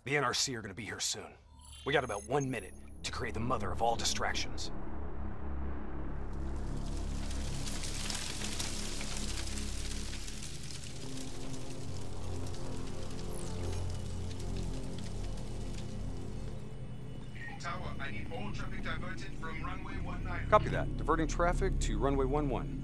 The NRC are gonna be here soon. We got about 1 minute to create the mother of all distractions. Tower, I need all traffic diverted from runway 19. Copy that. Diverting traffic to runway 11.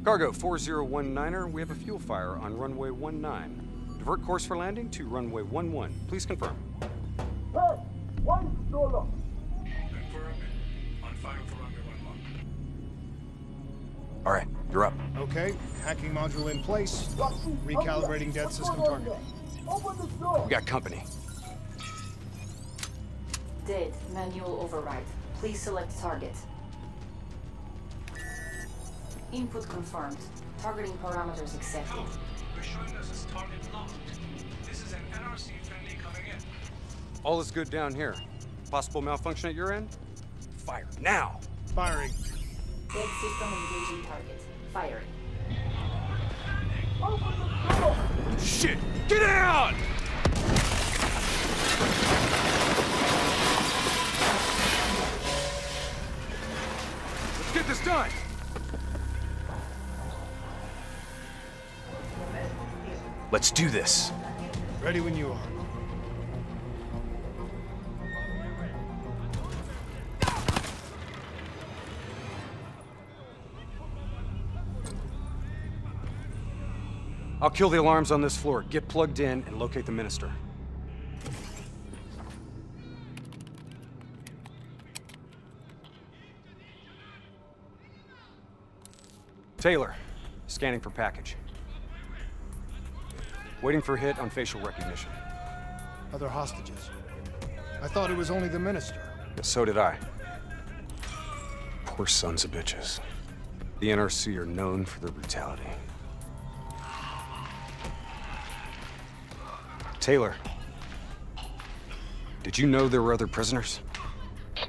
Cargo 4019er, we have a fuel fire on runway 19. Divert course for landing to runway 11. Please confirm. Hey, why is it so long? Confirm it. On fire for runway 11. All right, you're up. Okay, hacking module in place. Recalibrating dead system target. Open the door. We got company. Dead. Manual override. Please select target. Input confirmed. Targeting parameters accepted. We're showing us as target locked. This is an NRC friendly coming in. All is good down here. Possible malfunction at your end? Fire now! Firing. Dead system engaging target. Firing. Open the door. Shit! Get out! Let's get this done! Let's do this. Ready when you are. I'll kill the alarms on this floor. Get plugged in and locate the minister. Taylor, scanning for package. Waiting for hit on facial recognition. Other hostages. I thought it was only the minister. So did I. Poor sons of bitches. The NRC are known for their brutality. Taylor, did you know there were other prisoners?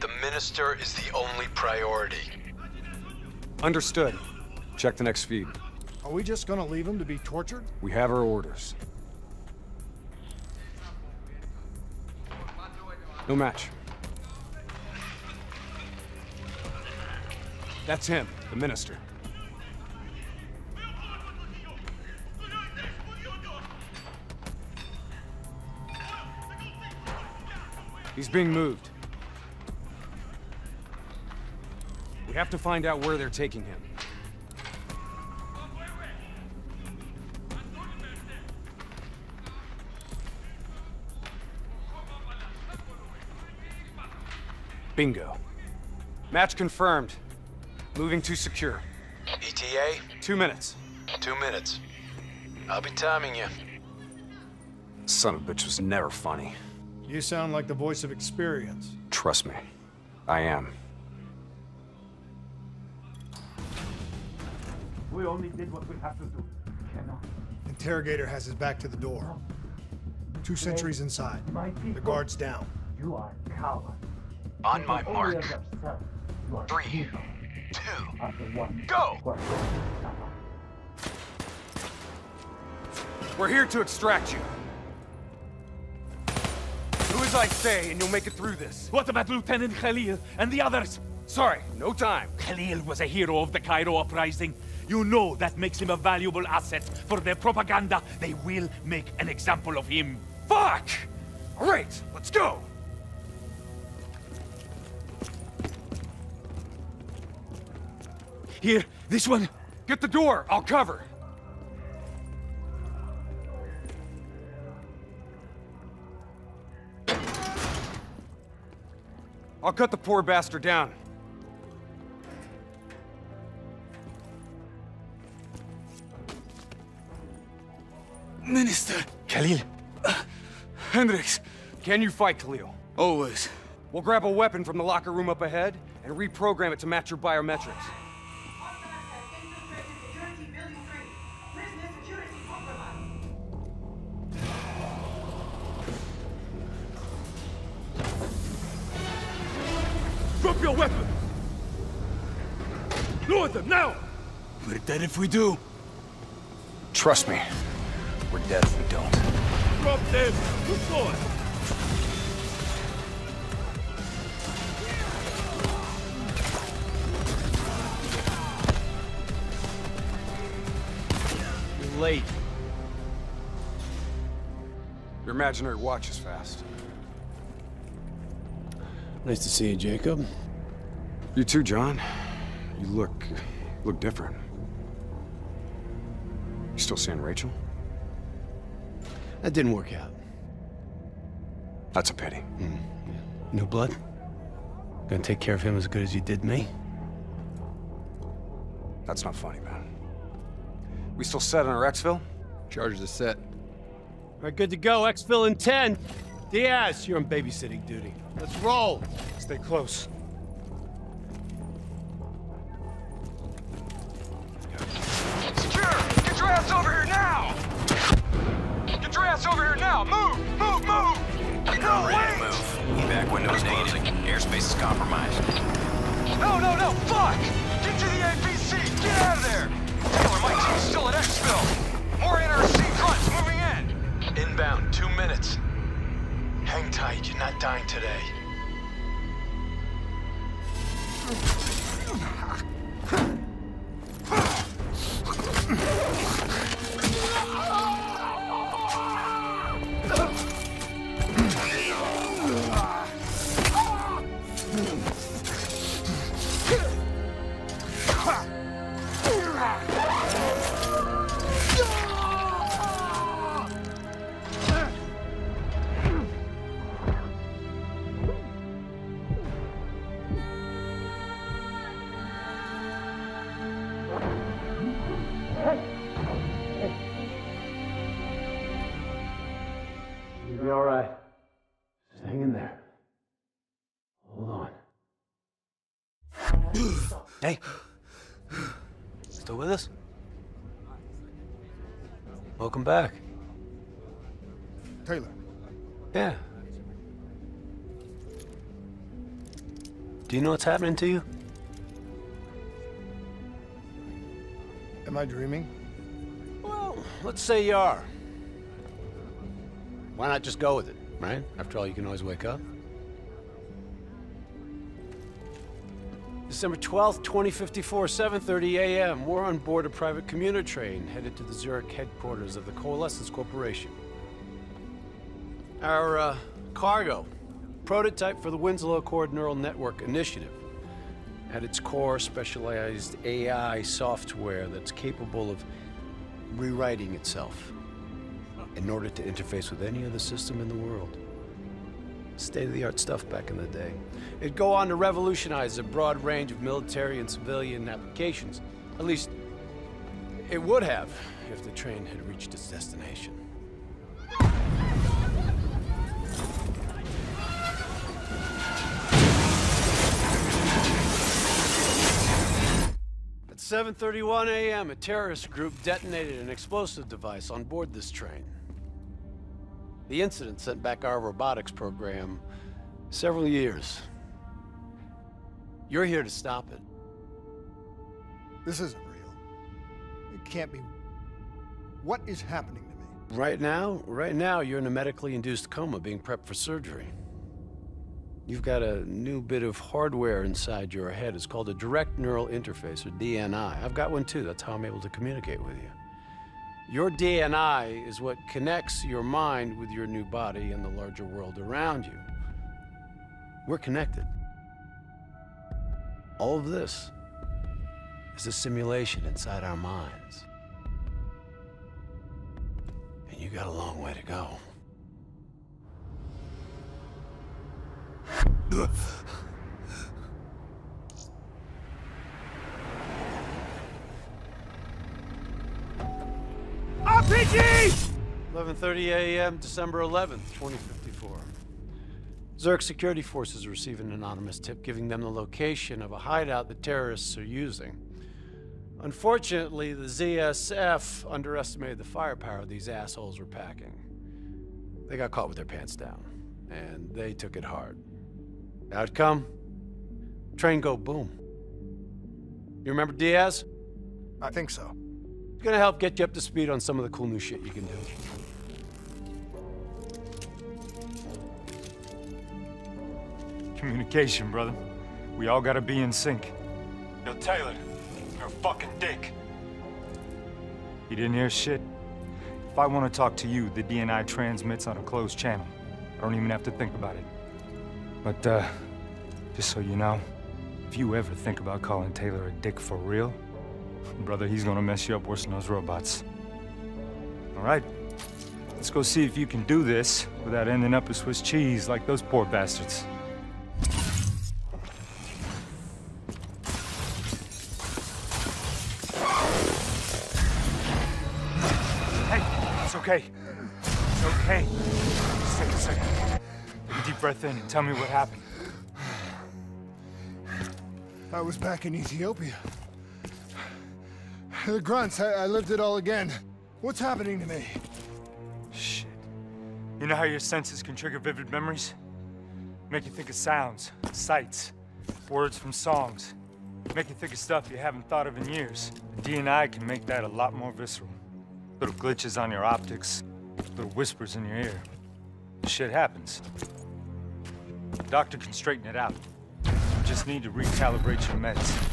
The minister is the only priority. Understood. Check the next feed. Are we just gonna leave him to be tortured? We have our orders. No match. That's him, the minister. He's being moved. We have to find out where they're taking him. Bingo. Match confirmed. Moving to secure. ETA? 2 minutes. 2 minutes. I'll be timing you. Son of a bitch was never funny. You sound like the voice of experience. Trust me, I am. We only did what we have to do. Cannot. Interrogator has his back to the door. 2 sentries inside. My people, The guard's down. You are a coward. On my Only mark. of yourself. You are 3, evil. 2, Are the one go! who are We're here to extract you. Do as I say, and you'll make it through this. What about Lieutenant Khalil and the others? Sorry, no time. Khalil was a hero of the Cairo uprising. You know that makes him a valuable asset for their propaganda. They will make an example of him. Fuck! All right, let's go. Here, this one. Get the door, I'll cover. I'll cut the poor bastard down. Minister. Khalil. Hendricks, can you fight Khalil? Always. We'll grab a weapon from the locker room up ahead and reprogram it to match your biometrics. Drop your weapon! Lower them, now! We're dead if we do. Trust me, we're dead if we don't. Drop them! Good boy! You're late. Your imaginary watch is fast. Nice to see you, Jacob. You too, John. You look different. You still seeing Rachel? That didn't work out. That's a pity. New blood? Gonna take care of him as good as you did me? That's not funny, man. We still set on our exfil? Charges are set. All right, good to go. Exfil in 10. Diaz, you're on babysitting duty. Let's roll. Stay close. Secure! Get your ass over here now! Get your ass over here now! Move! Move! Move! No, wait! Move. Evac windows closing. Airspace is compromised. No, no, no! Fuck! Get to the APC! Get out of there! Taylor, my team's still at exfil. More NRC grunts moving in. Inbound, 2 minutes. Hang tight, you're not dying today. You'll be all right. Just hang in there. Hold on. Hey. Still with us? Welcome back. Taylor, Yeah. Do you know what's happening to you? am I dreaming? Well, let's say you are. Why not just go with it, right? After all, you can always wake up. December 12th, 2054, 7:30 a.m. We're on board a private commuter train headed to the Zurich headquarters of the Coalescence Corporation. Our cargo, prototype for the Winslow Accord Neural Network Initiative. At its core, specialized AI software that's capable of rewriting itself in order to interface with any other system in the world. State-of-the-art stuff back in the day. It'd go on to revolutionize a broad range of military and civilian applications. At least, it would have if the train had reached its destination. At 7:31 a.m., a terrorist group detonated an explosive device on board this train. The incident sent back our robotics program several years. You're here to stop it. This isn't real. It can't be. What is happening to me? Right now, you're in a medically induced coma being prepped for surgery. You've got a new bit of hardware inside your head. It's called a direct neural interface, or DNI. I've got one too. That's how I'm able to communicate with you. Your DNI is what connects your mind with your new body and the larger world around you. We're connected. All of this is a simulation inside our minds. And you got a long way to go. RPG! 11:30 a.m., December 11th, 2054. Zurich security forces receive an anonymous tip giving them the location of a hideout the terrorists are using. Unfortunately, the ZSF underestimated the firepower these assholes were packing. They got caught with their pants down, and they took it hard. Outcome? Train go boom. You remember Diaz? I think so. It's gonna help get you up to speed on some of the cool new shit you can do. Communication, brother. We all gotta be in sync. Yo, Taylor, you're a fucking dick. You didn't hear shit? If I want to talk to you, the DNI transmits on a closed channel. I don't even have to think about it. But, just so you know, if you ever think about calling Taylor a dick for real, brother, he's gonna mess you up worse than those robots. All right, let's go see if you can do this without ending up as Swiss cheese like those poor bastards. Hey, it's okay. It's okay. Just take a second. Take a deep breath in and tell me what happened. I was back in Ethiopia. The grunts, I lived it all again. What's happening to me? Shit. You know how your senses can trigger vivid memories? Make you think of sounds, sights, words from songs. Make you think of stuff you haven't thought of in years. The DNI can make that a lot more visceral. Little glitches on your optics, little whispers in your ear. Shit happens. The doctor can straighten it out. You just need to recalibrate your meds.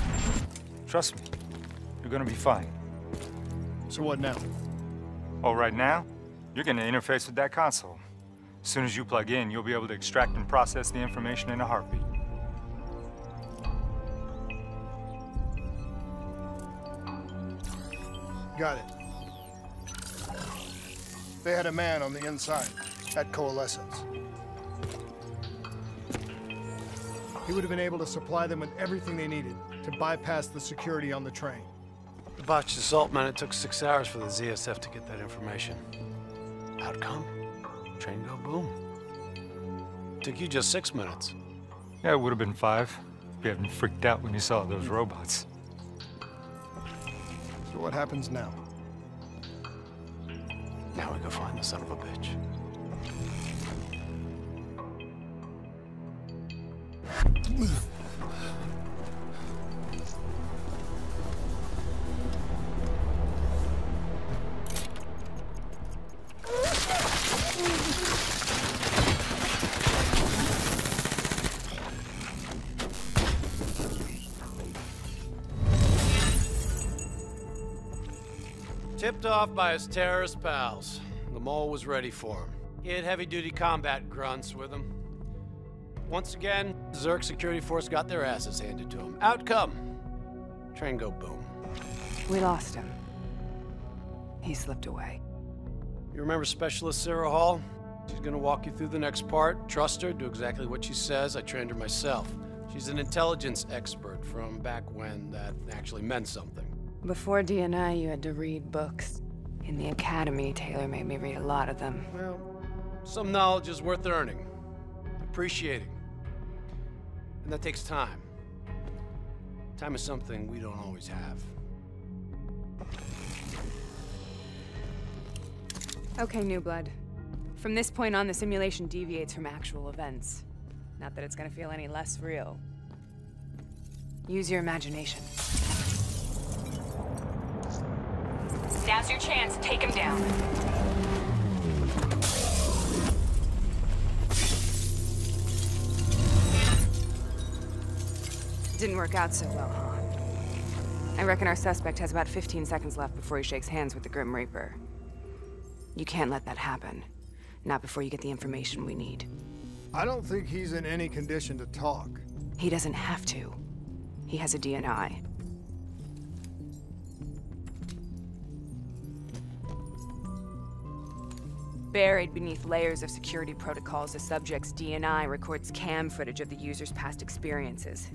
Trust me, you're gonna be fine. So what now? Oh, right now, you're gonna interface with that console. As soon as you plug in, you'll be able to extract and process the information in a heartbeat. Got it. They had a man on the inside, at Coalescence. He would have been able to supply them with everything they needed to bypass the security on the train. The botched assault, man, it took 6 hours for the ZSF to get that information. Outcome? Train go boom. Took you just 6 minutes. Yeah, it would have been 5 if you hadn't freaked out when you saw those robots. So what happens now? Now we go find the son of a bitch. Tipped off by his terrorist pals, the mole was ready for him. He had heavy-duty combat grunts with him. Once again, Zerg security force got their asses handed to him. Outcome: train go boom. We lost him. He slipped away. You remember Specialist Sarah Hall? She's gonna walk you through the next part. Trust her, do exactly what she says. I trained her myself. She's an intelligence expert from back when that actually meant something. Before DNI, you had to read books. In the academy, Taylor made me read a lot of them. Well, some knowledge is worth earning, appreciating. And that takes time. Time is something we don't always have. Okay, New Blood. From this point on, the simulation deviates from actual events. Not that it's gonna feel any less real. Use your imagination. Now's your chance. Take him down. Didn't work out so well, huh? I reckon our suspect has about 15 seconds left before he shakes hands with the Grim Reaper. You can't let that happen. Not before you get the information we need. I don't think he's in any condition to talk. He doesn't have to. He has a DNI. Buried beneath layers of security protocols, the subject's DNI records cam footage of the user's past experiences.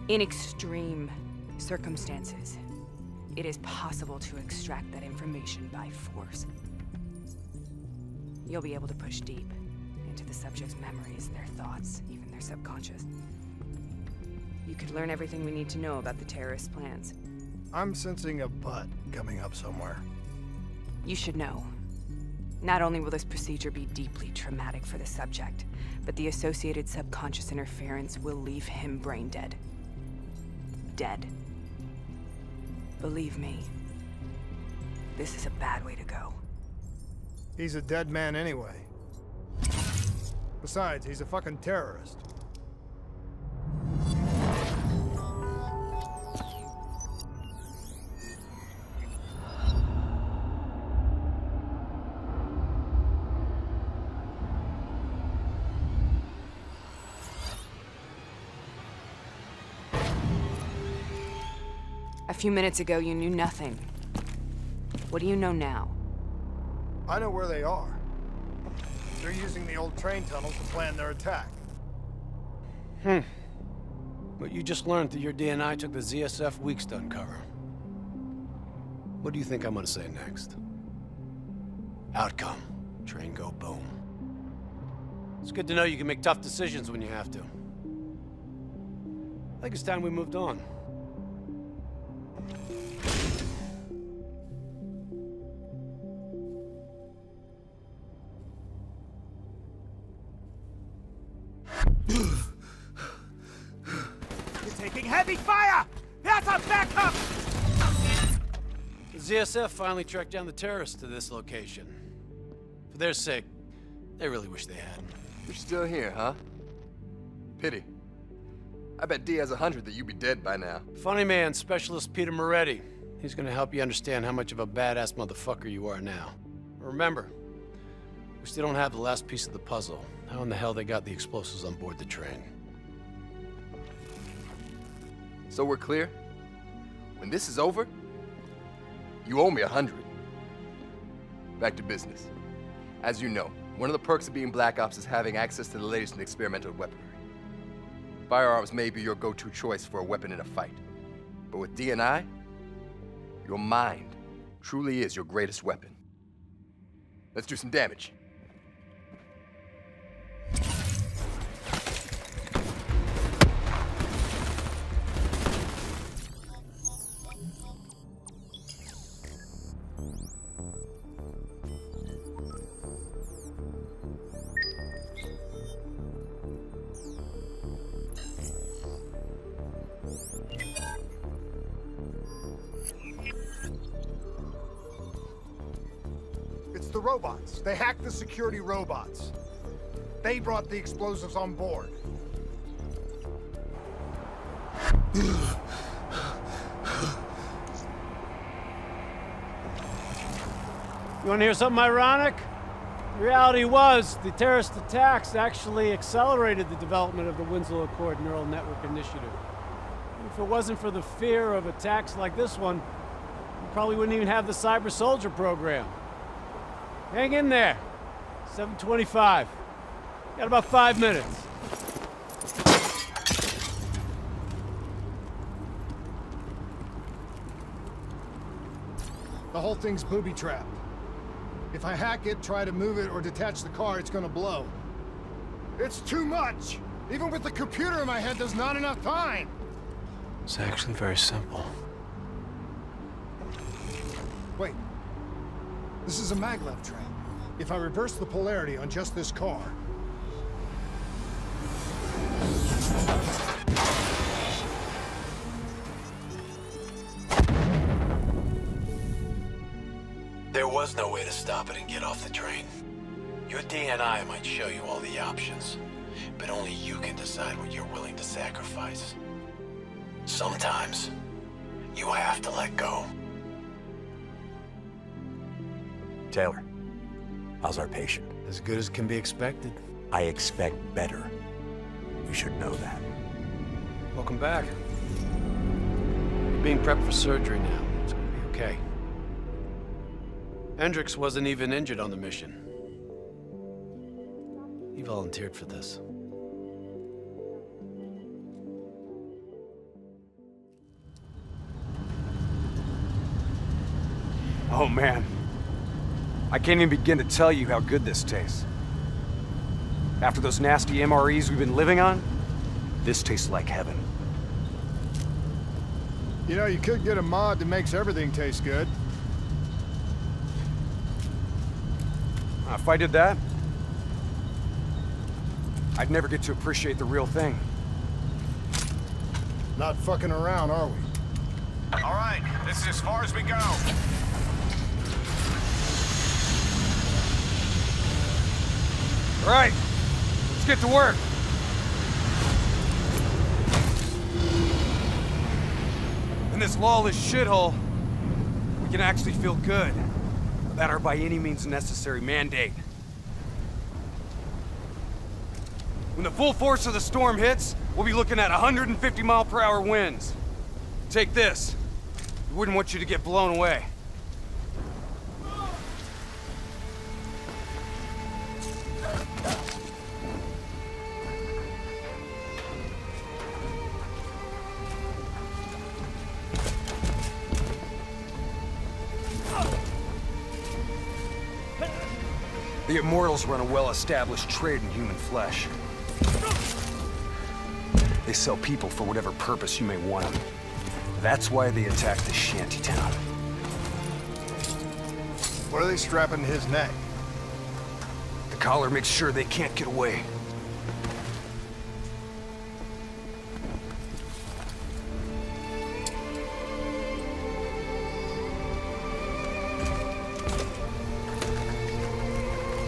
In extreme circumstances, it is possible to extract that information by force. You'll be able to push deep into the subject's memories, their thoughts, even their subconscious. You could learn everything we need to know about the terrorist plans. I'm sensing a butt coming up somewhere. You should know. Not only will this procedure be deeply traumatic for the subject, but the associated subconscious interference will leave him brain dead. Dead. Believe me, this is a bad way to go. He's a dead man anyway. Besides, he's a fucking terrorist. A few minutes ago, you knew nothing. What do you know now? I know where they are. They're using the old train tunnels to plan their attack. What you just learned that your DNI took the ZSF weeks to uncover. What do you think I'm gonna say next? Outcome. Train go boom. It's good to know you can make tough decisions when you have to. I think it's time we moved on. You're taking heavy fire! That's a backup! The ZSF finally tracked down the terrorists to this location. For their sake, they really wish they had. You're still here, huh? Pity. I bet D has 100 that you'd be dead by now. Funny man, Specialist Peter Moretti. He's gonna help you understand how much of a badass motherfucker you are now. Remember, we still don't have the last piece of the puzzle. How in the hell they got the explosives on board the train? So we're clear? When this is over, you owe me 100. Back to business. As you know, one of the perks of being Black Ops is having access to the latest in experimental weaponry. Firearms may be your go-to choice for a weapon in a fight. But with DNI, your mind truly is your greatest weapon. Let's do some damage. It's the robots. They hacked the security robots. They brought the explosives on board. You want to hear something ironic? The reality was, the terrorist attacks actually accelerated the development of the Winslow Accord Neural Network Initiative. If it wasn't for the fear of attacks like this one, we probably wouldn't even have the Cyber Soldier program. Hang in there. 7:25. Got about 5 minutes. The whole thing's booby-trapped. If I hack it, try to move it, or detach the car, it's gonna blow. It's too much! Even with the computer in my head, there's not enough time! It's actually very simple. Wait. This is a maglev train. If I reverse the polarity on just this car... There was no way to stop it and get off the train. Your DNI might show you all the options, but only you can decide what you're willing to sacrifice. Sometimes, you have to let go. Taylor, how's our patient? As good as can be expected. I expect better. You should know that. Welcome back. You're being prepped for surgery now. It's gonna be okay. Hendricks wasn't even injured on the mission. He volunteered for this. Oh man. I can't even begin to tell you how good this tastes. After those nasty MREs we've been living on, this tastes like heaven. You know, you could get a mod that makes everything taste good. If I did that, I'd never get to appreciate the real thing. Not fucking around, are we? All right, this is as far as we go. All right, get to work. In this lawless shithole, we can actually feel good about our by any means necessary mandate. When the full force of the storm hits, we'll be looking at 150-mile-per-hour winds. Take this. We wouldn't want you to get blown away. The Immortals run a well-established trade in human flesh. They sell people for whatever purpose you may want them. That's why they attacked this shantytown. What are they strapping to his neck? The collar makes sure they can't get away.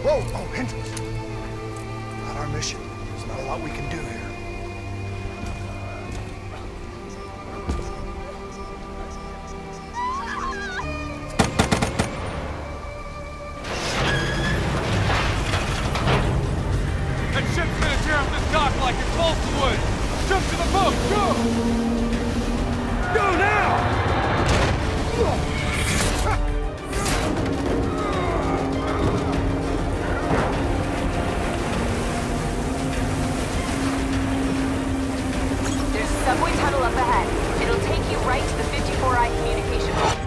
Whoa! Oh, Hendricks! Not our mission. There's not a lot we can do here. That ship's gonna tear up this dock like it's balsa wood! Jump to the boat! Go! Go now! Subway tunnel up ahead. It'll take you right to the 54I communication hub.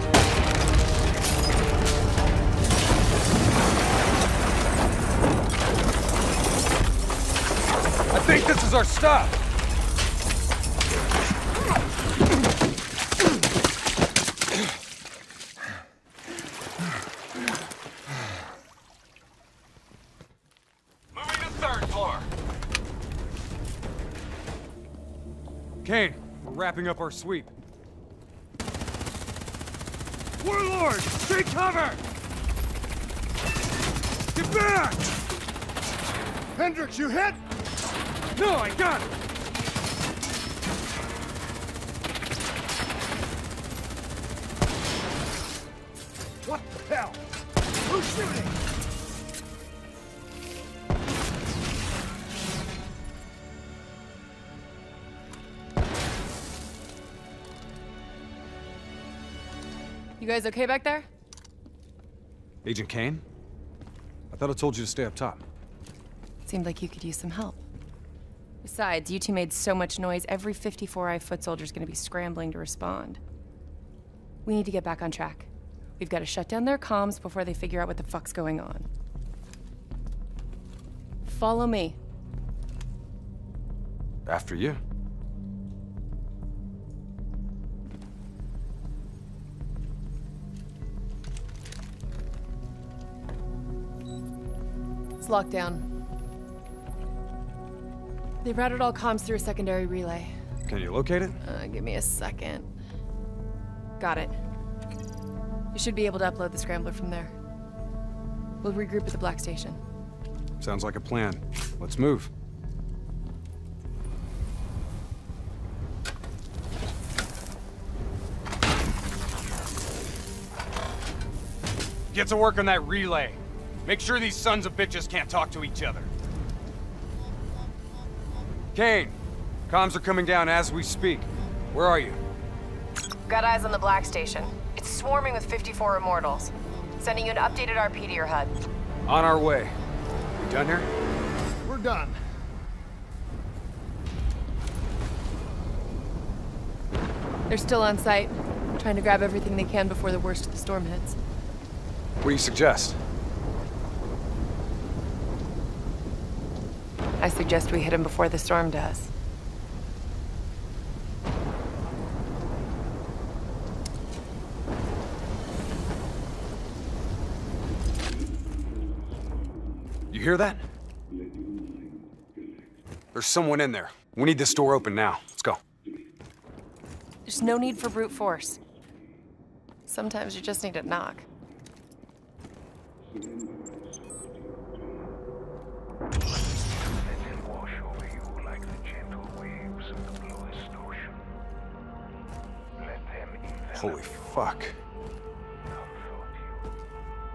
I think this is our stop! Moving to third floor. Kane, we're wrapping up our sweep. Warlord! Take cover! Get back! Hendricks, you hit? No, I got it! What the hell? Who's shooting? You guys okay back there? Agent Kane? I thought I told you to stay up top. Seemed like you could use some help. Besides, you two made so much noise, every 54I foot soldier's gonna be scrambling to respond. We need to get back on track. We've got to shut down their comms before they figure out what the fuck's going on. Follow me. After you. It's locked down. They routed all comms through a secondary relay. Can you locate it? Give me a second. Got it. You should be able to upload the scrambler from there. We'll regroup at the Black Station. Sounds like a plan. Let's move. Get to work on that relay. Make sure these sons of bitches can't talk to each other. Kane, comms are coming down as we speak. Where are you? Got eyes on the Black Station. It's swarming with 54 Immortals. Sending you an updated RP to your HUD. On our way. We done here? We're done. They're still on site, trying to grab everything they can before the worst of the storm hits. What do you suggest? I suggest we hit him before the storm does. You hear that? There's someone in there. We need this door open now. Let's go. There's no need for brute force. Sometimes you just need to knock. Holy fuck.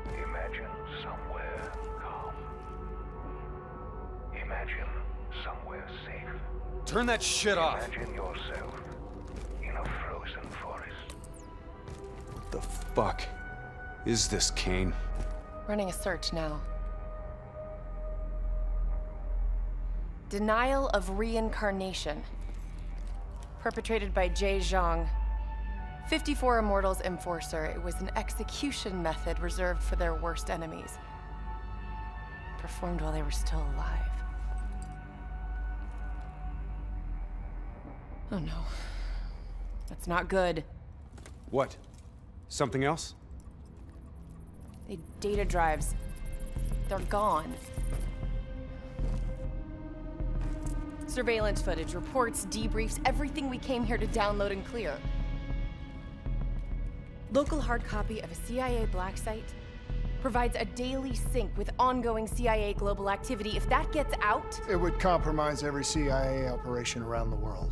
Imagine somewhere calm. Imagine somewhere safe. Turn that shit off. Imagine yourself in a frozen forest. What the fuck is this, Kane? Running a search now. Denial of reincarnation. Perpetrated by Jay Zhang. 54 Immortals Enforcer. It was an execution method reserved for their worst enemies. Performed while they were still alive. Oh no. That's not good. What? Something else? The data drives. They're gone. Surveillance footage, reports, debriefs, everything we came here to download and clear. Local hard copy of a CIA black site provides a daily sync with ongoing CIA global activity. If that gets out... It would compromise every CIA operation around the world.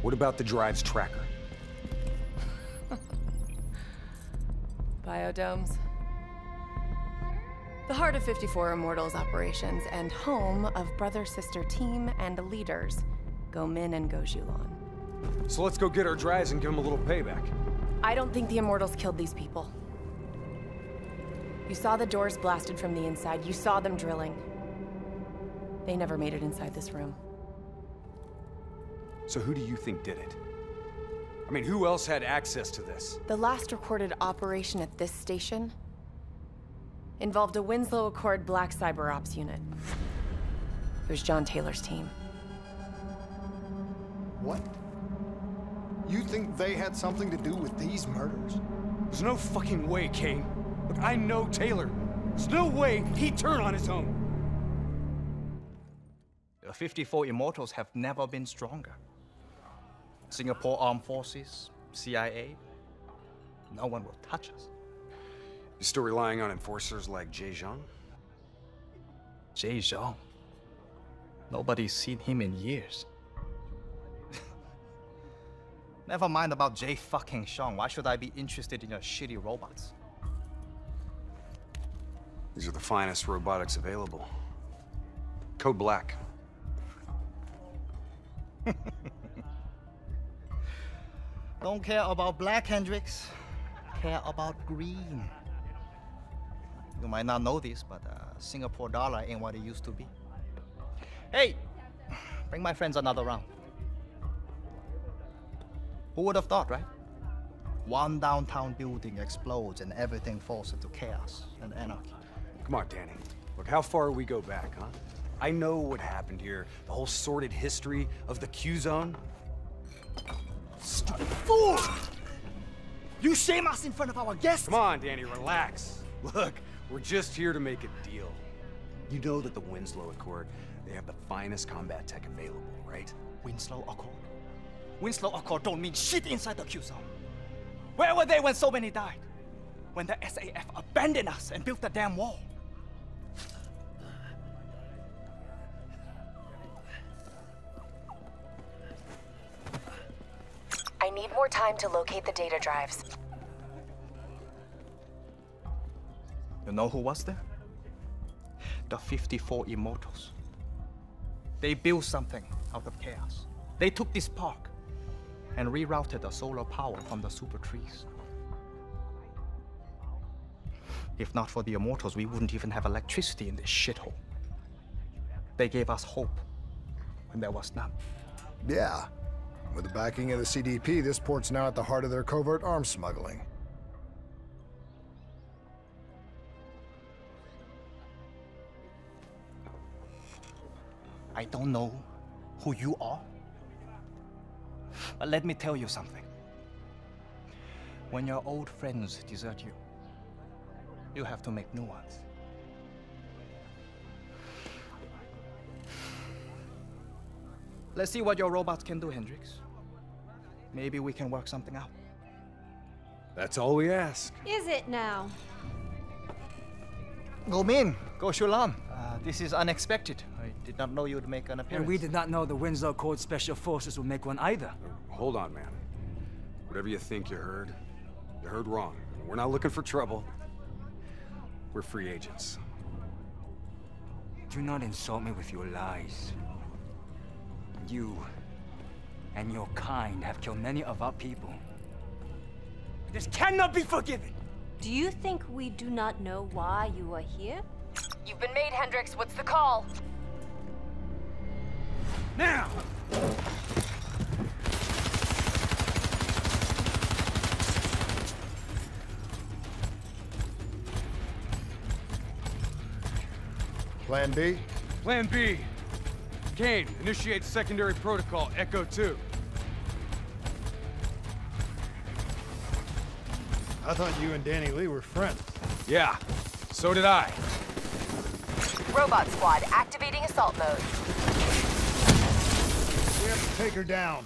What about the drive's tracker? Biodomes. The heart of 54 Immortals operations and home of brother-sister team and leaders, Go Min and Go Zhulan. So let's go get our drives and give them a little payback. I don't think the Immortals killed these people. You saw the doors blasted from the inside. You saw them drilling. They never made it inside this room. So who do you think did it? I mean, who else had access to this? The last recorded operation at this station involved a Winslow Accord Black Cyber Ops unit. It was John Taylor's team. What? You think they had something to do with these murders? There's no fucking way, Kane. Look, I know Taylor. There's no way he'd turn on his own. The 54 Immortals have never been stronger. Singapore Armed Forces, CIA, no one will touch us. You still relying on enforcers like Jay Zhang? Jay Zhang? Nobody's seen him in years. Never mind about Jay fucking Zhang. Why should I be interested in your shitty robots? These are the finest robotics available. Code Black. Don't care about black, Hendrix. Care about green. You might not know this, but Singapore dollar ain't what it used to be. Hey, bring my friends another round. Who would have thought, right? One downtown building explodes and everything falls into chaos and anarchy. Come on, Danny. Look, how far we go back, huh? I know what happened here. The whole sordid history of the Q-Zone. Stupid fool! You shame us in front of our guests! Come on, Danny, relax. Look, we're just here to make a deal. You know that the Winslow Accord, they have the finest combat tech available, right? Winslow Accord? Winslow Accord don't mean shit inside the Q-Zone. Where were they when so many died? When the SAF abandoned us and built the damn wall? I need more time to locate the data drives. You know who was there? The 54 Immortals. They built something out of chaos. They took this park and rerouted the solar power from the super trees. If not for the Immortals, we wouldn't even have electricity in this shithole. They gave us hope when there was none. Yeah. With the backing of the CDP, this port's now at the heart of their covert arms smuggling. I don't know who you are, but let me tell you something. When your old friends desert you, you have to make new ones. Let's see what your robots can do, Hendrix. Maybe we can work something out. That's all we ask. Is it now? Go Min, Go Shulan. This is unexpected. I did not know you would make an appearance. And we did not know the Winslow Accord Special Forces would make one either. Hold on, man. Whatever you think you heard wrong. We're not looking for trouble. We're free agents. Do not insult me with your lies. You and your kind have killed many of our people. This cannot be forgiven! Do you think we do not know why you are here? You've been made, Hendricks. What's the call? Now! Plan B? Plan B. Kane, initiate secondary protocol, Echo 2. I thought you and Danny Lee were friends. Yeah, so did I. Robot squad, activating assault mode. We have to take her down.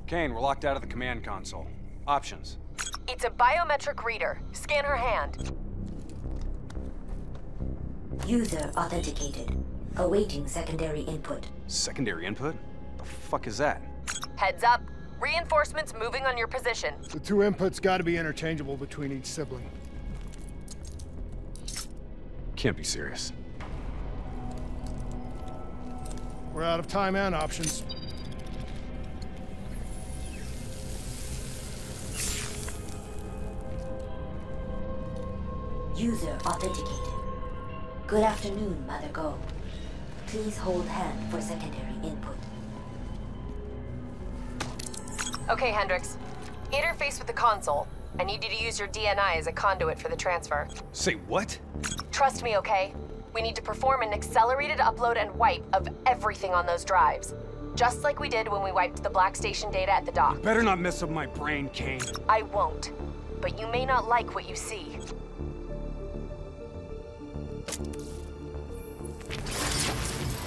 Kane, we're locked out of the command console. Options. It's a biometric reader. Scan her hand. User authenticated. Awaiting secondary input. Secondary input? The fuck is that? Heads up. Reinforcements moving on your position. The two inputs gotta be interchangeable between each sibling. Can't be serious. We're out of time and options. User authenticated. Good afternoon, Mother Go. Please hold hand for secondary input. Okay, Hendricks. Interface with the console. I need you to use your DNI as a conduit for the transfer. Say what? Trust me, okay? We need to perform an accelerated upload and wipe of everything on those drives. Just like we did when we wiped the Black Station data at the dock. Better not mess up my brain, Kane. I won't. But you may not like what you see.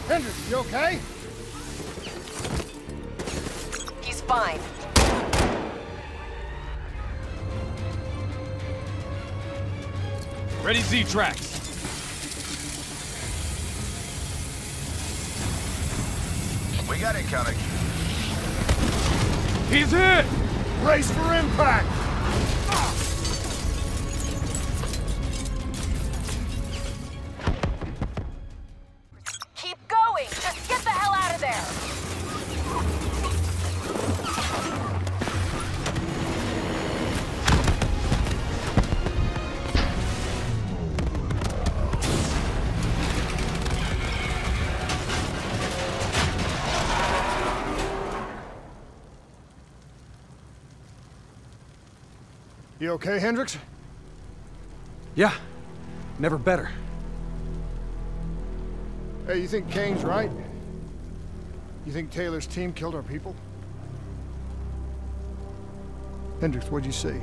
Hendricks, you okay? He's fine. Ready Z-tracks. We got incoming. He's hit! Brace for impact! Keep going! Just get the hell out of there! You okay, Hendricks? Yeah. Never better. Hey, you think Kane's right? You think Taylor's team killed our people? Hendricks, what'd you see?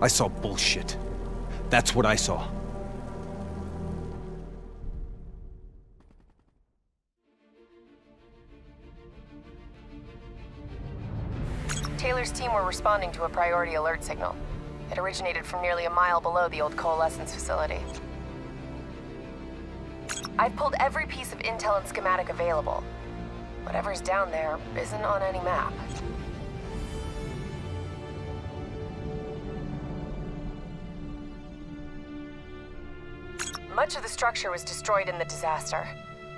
I saw bullshit. That's what I saw. Taylor's team were responding to a priority alert signal. It originated from nearly a mile below the old coalescence facility. I've pulled every piece of intel and schematic available. Whatever's down there isn't on any map. Much of the structure was destroyed in the disaster.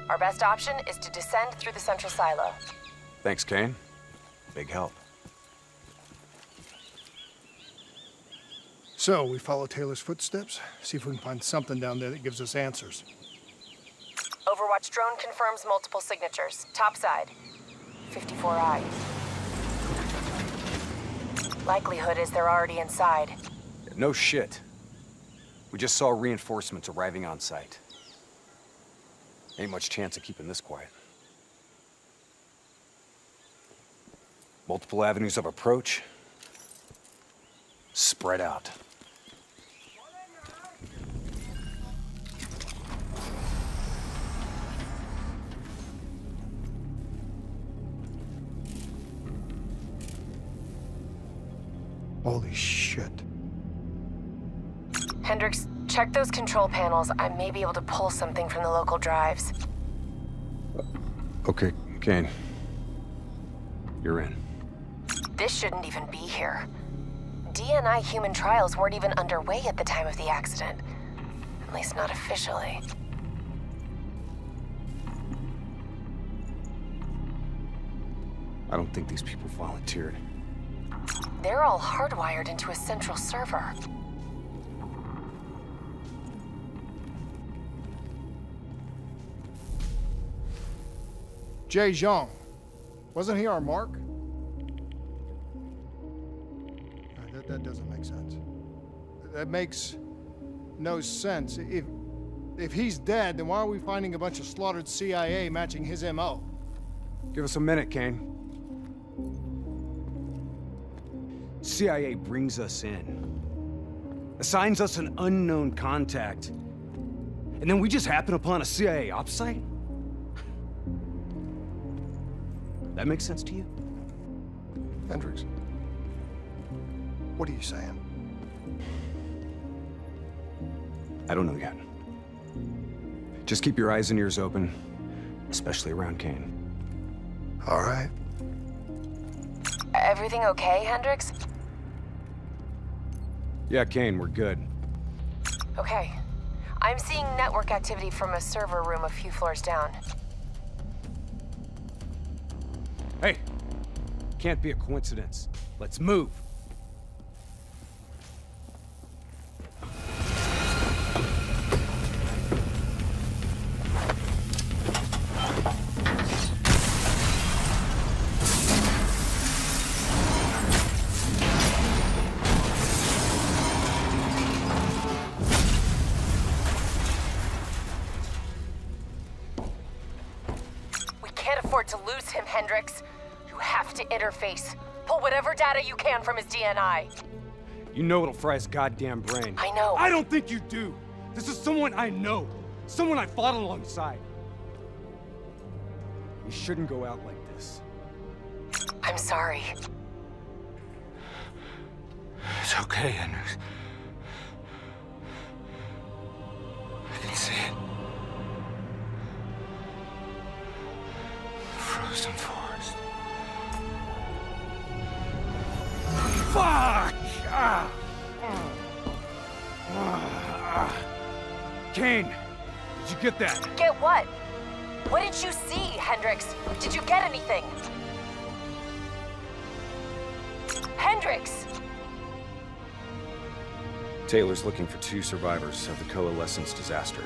Our best option is to descend through the central silo. Thanks, Kane. Big help. So, we follow Taylor's footsteps, see if we can find something down there that gives us answers. Overwatch drone confirms multiple signatures. Topside. 54I. Likelihood is they're already inside. No shit. We just saw reinforcements arriving on site. Ain't much chance of keeping this quiet. Multiple avenues of approach. Spread out. Holy shit. Hendricks, check those control panels. I may be able to pull something from the local drives. Okay, Kane. You're in. This shouldn't even be here. DNI human trials weren't even underway at the time of the accident. At least not officially. I don't think these people volunteered. They're all hardwired into a central server. Jay Zhang. Wasn't he our mark? That doesn't make sense. That makes no sense. If he's dead, then why are we finding a bunch of slaughtered CIA matching his MO? Give us a minute, Kane. CIA brings us in, assigns us an unknown contact, and then we just happen upon a CIA ops site? That makes sense to you? Hendricks, what are you saying? I don't know yet. Just keep your eyes and ears open, especially around Kane. All right. Everything okay, Hendricks? Yeah, Kane, we're good. Okay. I'm seeing network activity from a server room a few floors down. Hey, can't be a coincidence. Let's move. To lose him, Hendricks. You have to interface. Pull whatever data you can from his DNI. You know it'll fry his goddamn brain. I know. I don't think you do. This is someone I know. Someone I fought alongside. You shouldn't go out like this. I'm sorry. It's okay, Hendricks. I can see it. Frozen forest. Fuck! Kane, did you get that? Get what? What did you see, Hendricks? Did you get anything? Hendricks! Taylor's looking for 2 survivors of the Coalescence disaster.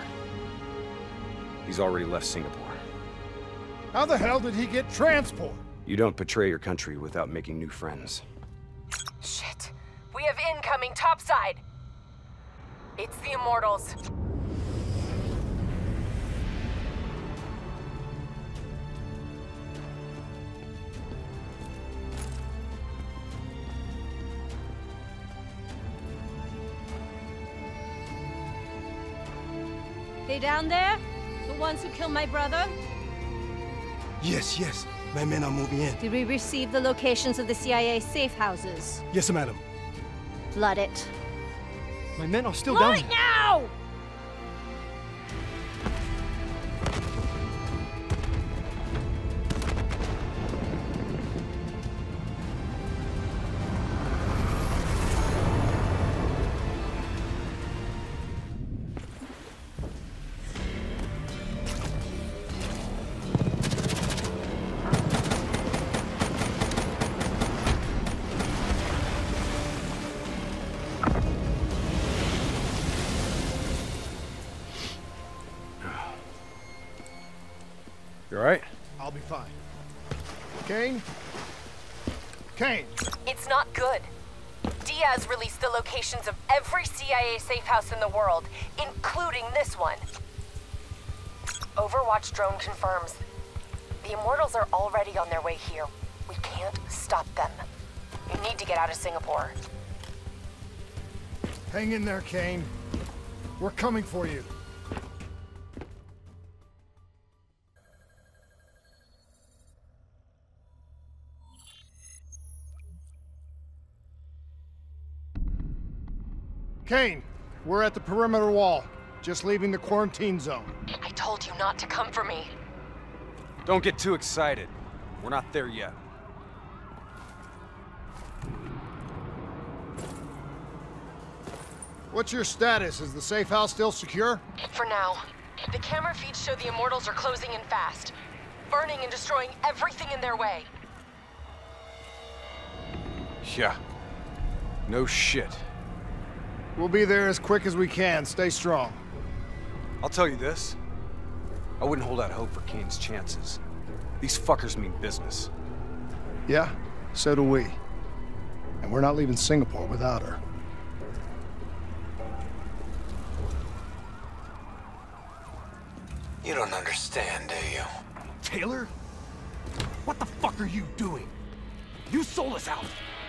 He's already left Singapore. How the hell did he get transport? You don't betray your country without making new friends. Shit. We have incoming topside! It's the Immortals. They down there? The ones who killed my brother? Yes. My men are moving in. Did we receive the locations of the CIA safe houses? Yes, madam. Flood it. My men are still down Right now! You all right? I'll be fine. Kane? Kane! It's not good. Diaz released the locations of every CIA safe house in the world, including this one. Overwatch drone confirms. The Immortals are already on their way here. We can't stop them. You need to get out of Singapore. Hang in there, Kane. We're coming for you. Kane, we're at the perimeter wall. Just leaving the quarantine zone. I told you not to come for me. Don't get too excited. We're not there yet. What's your status? Is the safe house still secure? For now. The camera feeds show the Immortals are closing in fast, burning and destroying everything in their way. Yeah. No shit. We'll be there as quick as we can. Stay strong. I'll tell you this. I wouldn't hold out hope for Kane's chances. These fuckers mean business. Yeah, so do we. And we're not leaving Singapore without her. You don't understand, do you? Taylor? What the fuck are you doing? You sold us out.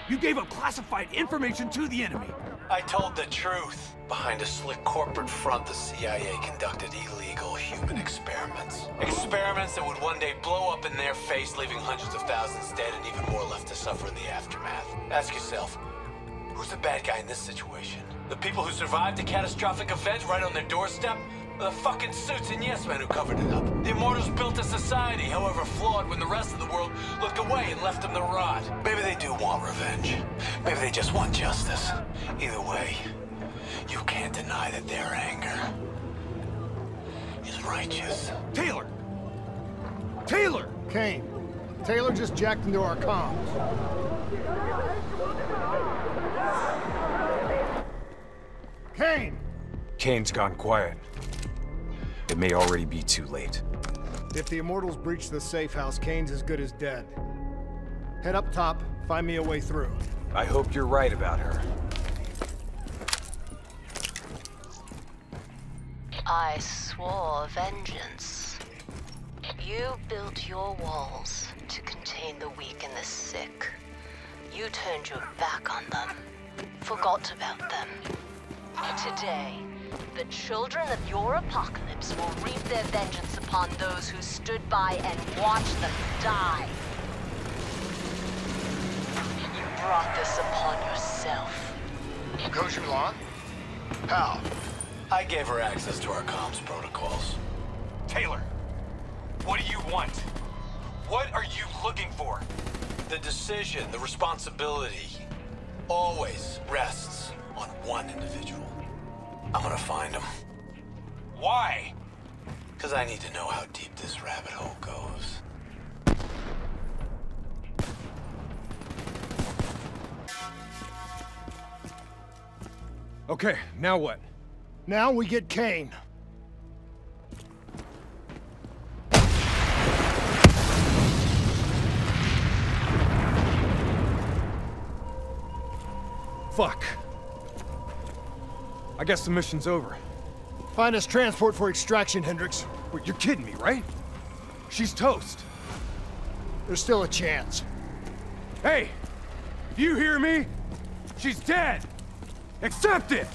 You gave up classified information to the enemy. I told the truth. Behind a slick corporate front, the CIA conducted illegal human experiments. Experiments that would one day blow up in their face, leaving hundreds of thousands dead and even more left to suffer in the aftermath. Ask yourself, who's the bad guy in this situation? The people who survived a catastrophic event right on their doorstep? Or the fucking suits and yes men who covered it up? The Immortals built a society, however flawed, when the rest of the world looked away and left them to rot. Maybe they do want revenge. Maybe they just want justice. Either way, you can't deny that their anger is righteous. Taylor! Taylor! Kane, Taylor just jacked into our comms. Kane! Kane's gone quiet. It may already be too late. If the Immortals breach the safe house, Kane's as good as dead. Head up top, find me a way through. I hope you're right about her. I swore vengeance. You built your walls to contain the weak and the sick. You turned your back on them, forgot about them. Today, the children of your apocalypse will reap their vengeance upon those who stood by and watched them die. You brought this upon yourself. Gojulan? How? I gave her access to our comms protocols. Taylor, what do you want? What are you looking for? The decision, the responsibility, always rests on one individual. I'm gonna find him. Why? Because I need to know how deep this rabbit hole goes. Okay, now what? Now we get Kane. Fuck. I guess the mission's over. Find us transport for extraction, Hendricks. Wait, you're kidding me, right? She's toast. There's still a chance. Hey! If you hear me, she's dead! Accept it!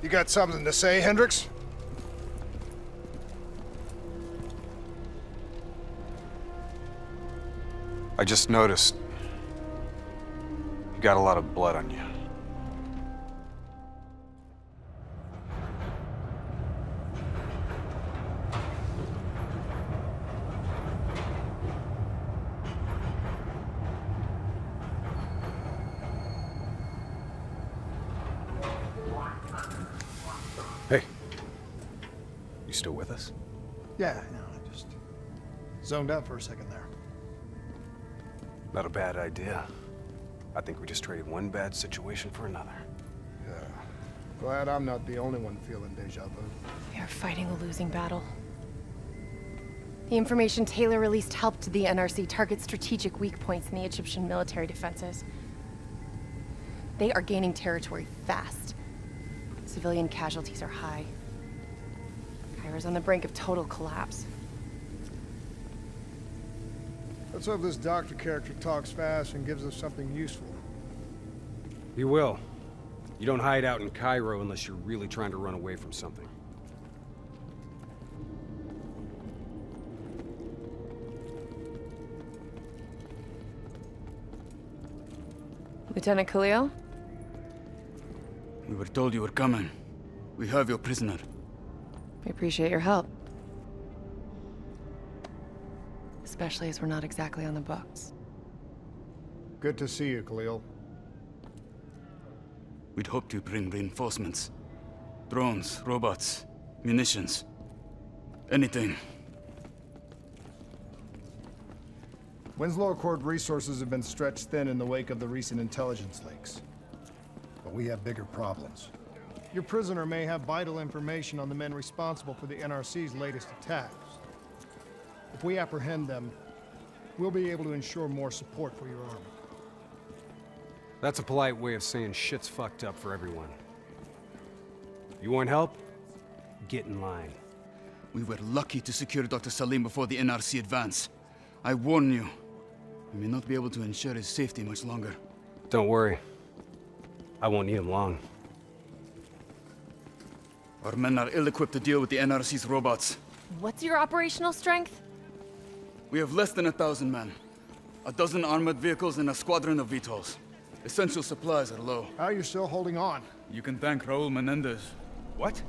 You got something to say, Hendricks? I just noticed you got a lot of blood on you. Hey, you still with us? Yeah, I just zoned out for a second there. Not a bad idea. I think we just traded one bad situation for another. Yeah. Glad I'm not the only one feeling deja vu. We are fighting a losing battle. The information Taylor released helped the NRC target strategic weak points in the Egyptian military defenses. They are gaining territory fast. Civilian casualties are high. Cairo's on the brink of total collapse. Let's hope this doctor character talks fast and gives us something useful. He will. You don't hide out in Cairo unless you're really trying to run away from something. Lieutenant Khalil? We were told you were coming. We have your prisoner. We appreciate your help. Especially as we're not exactly on the books. Good to see you, Khalil. We'd hoped to bring reinforcements. Drones, robots, munitions. Anything. Winslow Accord resources have been stretched thin in the wake of the recent intelligence leaks. But we have bigger problems. Your prisoner may have vital information on the men responsible for the NRC's latest attacks. If we apprehend them, we'll be able to ensure more support for your army. That's a polite way of saying shit's fucked up for everyone. You want help? Get in line. We were lucky to secure Dr. Salim before the NRC advance. I warn you, we may not be able to ensure his safety much longer. Don't worry. I won't need him long. Our men are ill-equipped to deal with the NRC's robots. What's your operational strength? We have less than 1,000 men. 12 armored vehicles and a squadron of VTOLs. Essential supplies are low. How are you still holding on? You can thank Raul Menendez. What?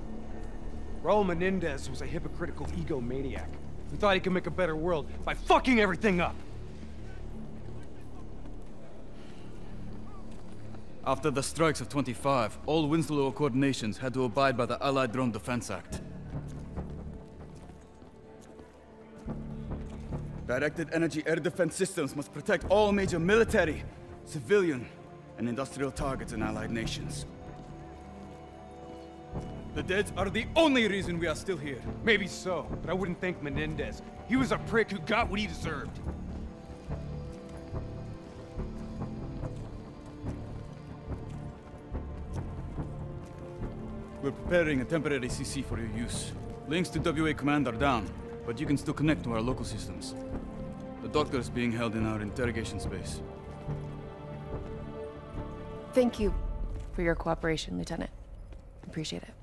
Raul Menendez was a hypocritical egomaniac who thought he could make a better world by fucking everything up. After the strikes of 25, all Winslow Accord nations had to abide by the Allied Drone Defense Act. Directed energy air defense systems must protect all major military, civilian, and industrial targets in allied nations. The dead are the only reason we are still here. Maybe so, but I wouldn't thank Menendez. He was a prick who got what he deserved. We're preparing a temporary CC for your use. Links to WA Command are down, but you can still connect to our local systems. The doctor is being held in our interrogation space. Thank you for your cooperation, Lieutenant. Appreciate it.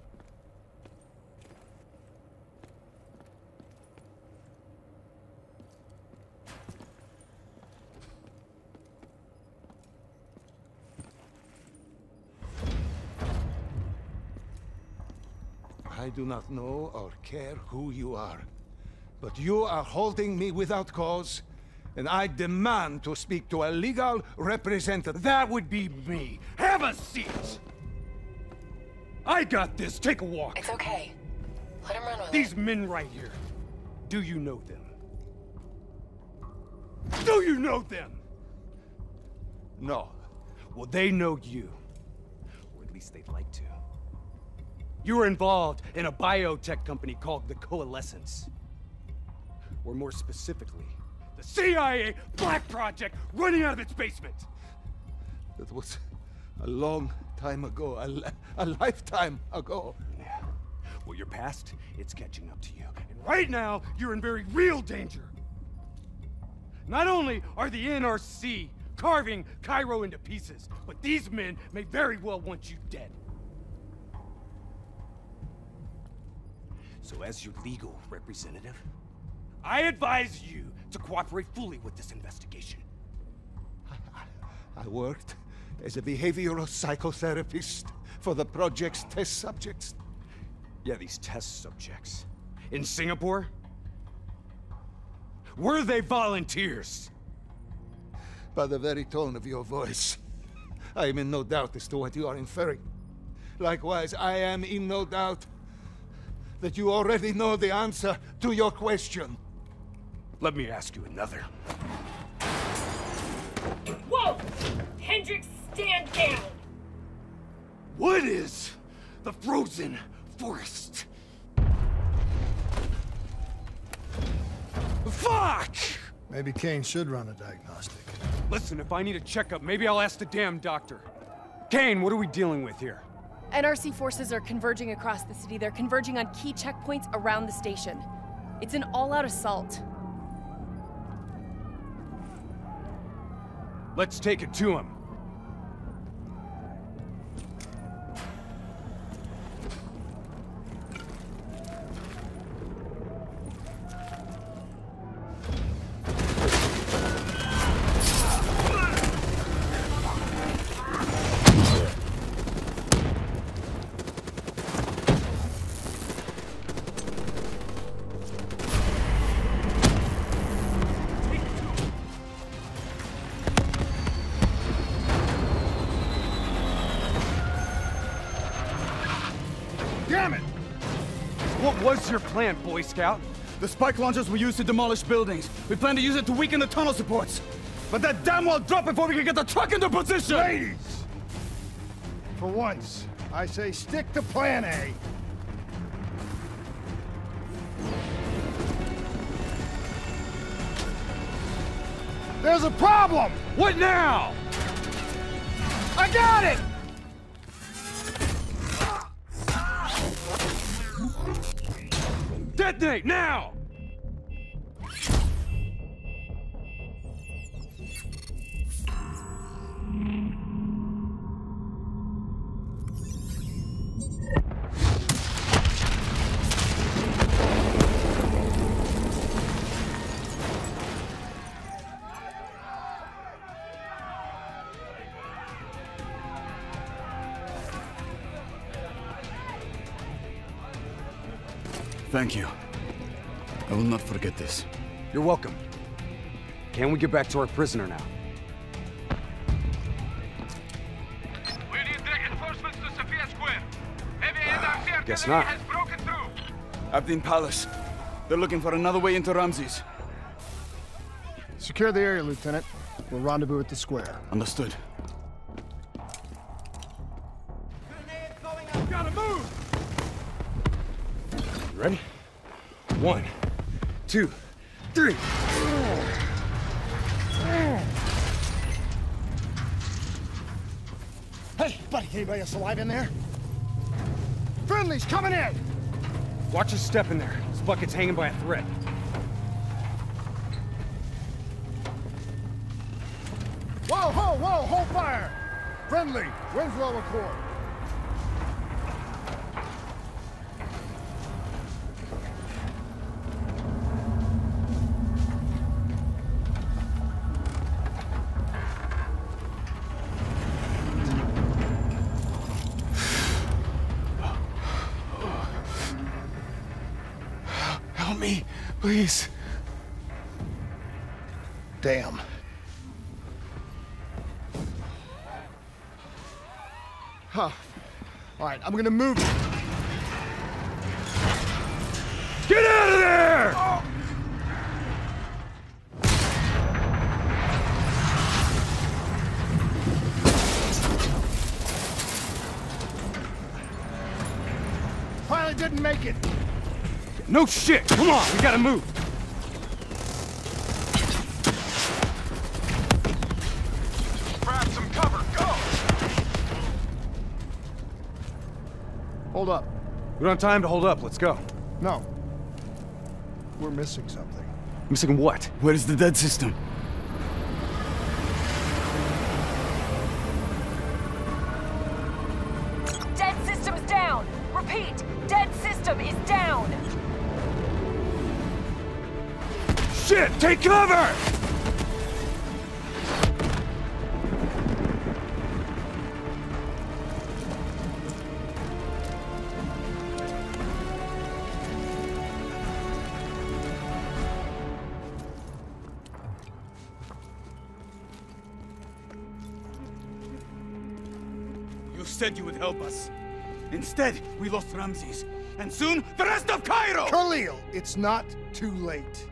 I do not know or care who you are, but you are holding me without cause, and I demand to speak to a legal representative. That would be me. Have a seat! I got this. Take a walk. It's okay. Let him run with These men right here. Do you know them? Do you know them? No. Well, they know you. Or at least they'd like to. You were involved in a biotech company called the Coalescence. Or more specifically, the CIA Black Project running out of its basement. That was a long time ago, a lifetime ago. Yeah. Well, your past, it's catching up to you. And right now, you're in very real danger. Not only are the NRC carving Cairo into pieces, but these men may very well want you dead. So as your legal representative, I advise you to cooperate fully with this investigation. I worked as a behavioral psychotherapist for the project's test subjects. Yeah, these test subjects. In Singapore? Were they volunteers? By the very tone of your voice, I am in no doubt as to what you are inferring. Likewise, I am in no doubt that you already know the answer to your question. Let me ask you another. Whoa! Hendricks What is the frozen forest? Fuck! Maybe Kane should run a diagnostic. Listen, if I need a checkup, maybe I'll ask the damn doctor. Kane, what are we dealing with here? NRC forces are converging across the city. They're converging on key checkpoints around the station. It's an all-out assault. Let's take it to him. Damn it! What was your plan, Boy Scout? The spike launchers were used to demolish buildings. We plan to use it to weaken the tunnel supports. But that damn wall dropped before we can get the truck into position! Ladies! For once, I say stick to plan A. There's a problem! What now? I got it! Detonate now! Thank you. I will not forget this. You're welcome. Can we get back to our prisoner now? We need reinforcements to Sophia Square. Heavy NRC Guess artillery not. has broken through. Abdin Palace. They're looking for another way into Ramses. Secure the area, Lieutenant. We'll rendezvous at the square. Understood. Gotta move! You ready? 1, 2, 3. Hey, buddy, anybody else alive in there? Friendly's coming in! Watch your step in there. This bucket's hanging by a thread. Whoa, hold fire! Friendly, Winslow Accord. Help me, please. Damn. Huh. All right, I'm gonna move. Get out of there! Oh. Pilot didn't make it. No shit! Come on, we gotta move! Grab some cover, go! Hold up. We don't have time to hold up, let's go. No. We're missing something. Missing what? Where is the dead system? Dead system's down! Repeat, dead system is down! Shit! Take cover! You said you would help us. Instead, we lost Ramses. And soon, the rest of Cairo! Khalil, it's not too late.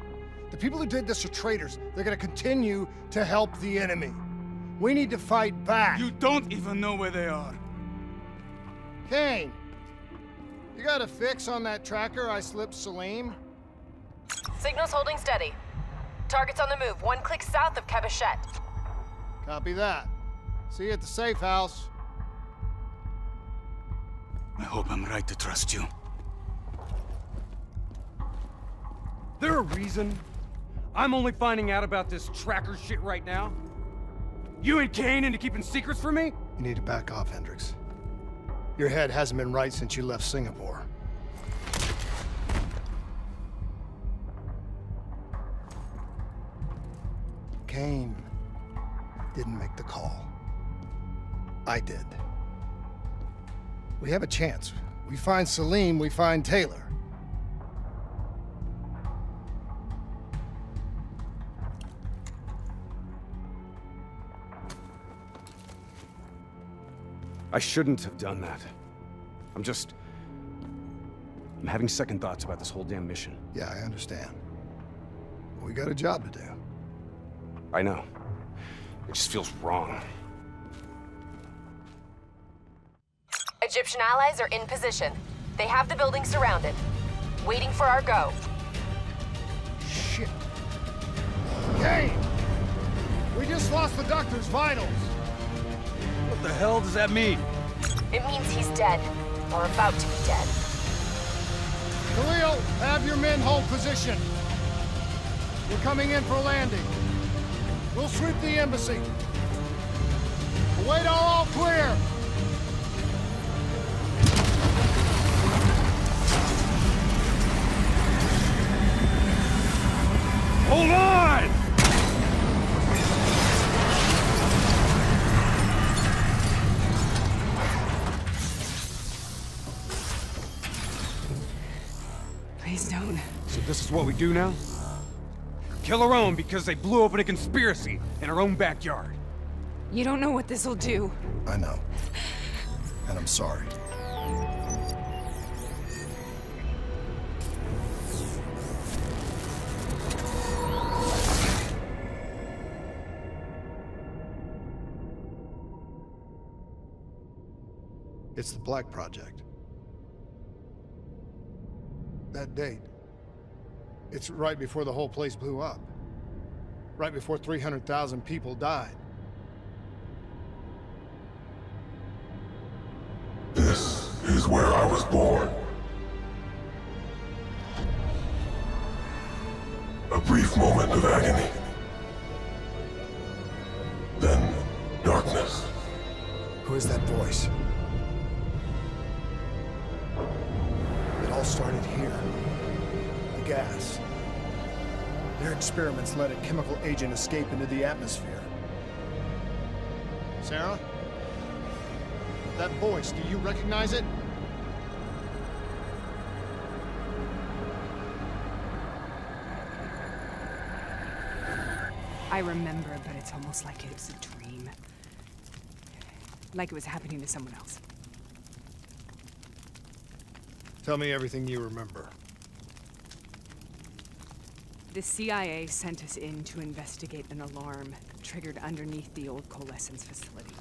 The people who did this are traitors. They're gonna continue to help the enemy. We need to fight back. You don't even know where they are. Kane, you got a fix on that tracker I slipped Salim? Signal's holding steady. Target's on the move, 1 click south of Cabochette. Copy that. See you at the safe house. I hope I'm right to trust you. There a reason I'm only finding out about this tracker shit right now? You and Kane into keeping secrets from me? You need to back off, Hendricks. Your head hasn't been right since you left Singapore. Kane didn't make the call. I did. We have a chance. We find Salim, we find Taylor. I shouldn't have done that. I'm having second thoughts about this whole damn mission. Yeah, I understand. We got a job to do. I know. It just feels wrong. Egyptian allies are in position. They have the building surrounded. Waiting for our go. Shit. Kane! We just lost the doctor's vitals. What the hell does that mean? It means he's dead. Or about to be dead. Khalil, have your men hold position. We're coming in for landing. We'll sweep the embassy. Await all clear. Hold on! Please don't. So this is what we do now? Kill our own because they blew open a conspiracy in our own backyard. You don't know what this'll do. I know. And I'm sorry. It's the Black Project. That date. It's right before the whole place blew up. Right before 300,000 people died. This is where I was born. A brief moment of agony. Then, darkness. Who is that voice? It all started here. The gas. Their experiments let a chemical agent escape into the atmosphere. Sarah? That voice, do you recognize it? I remember, but it's almost like it was a dream. Like it was happening to someone else. Tell me everything you remember. The CIA sent us in to investigate an alarm triggered underneath the old coalescence facility.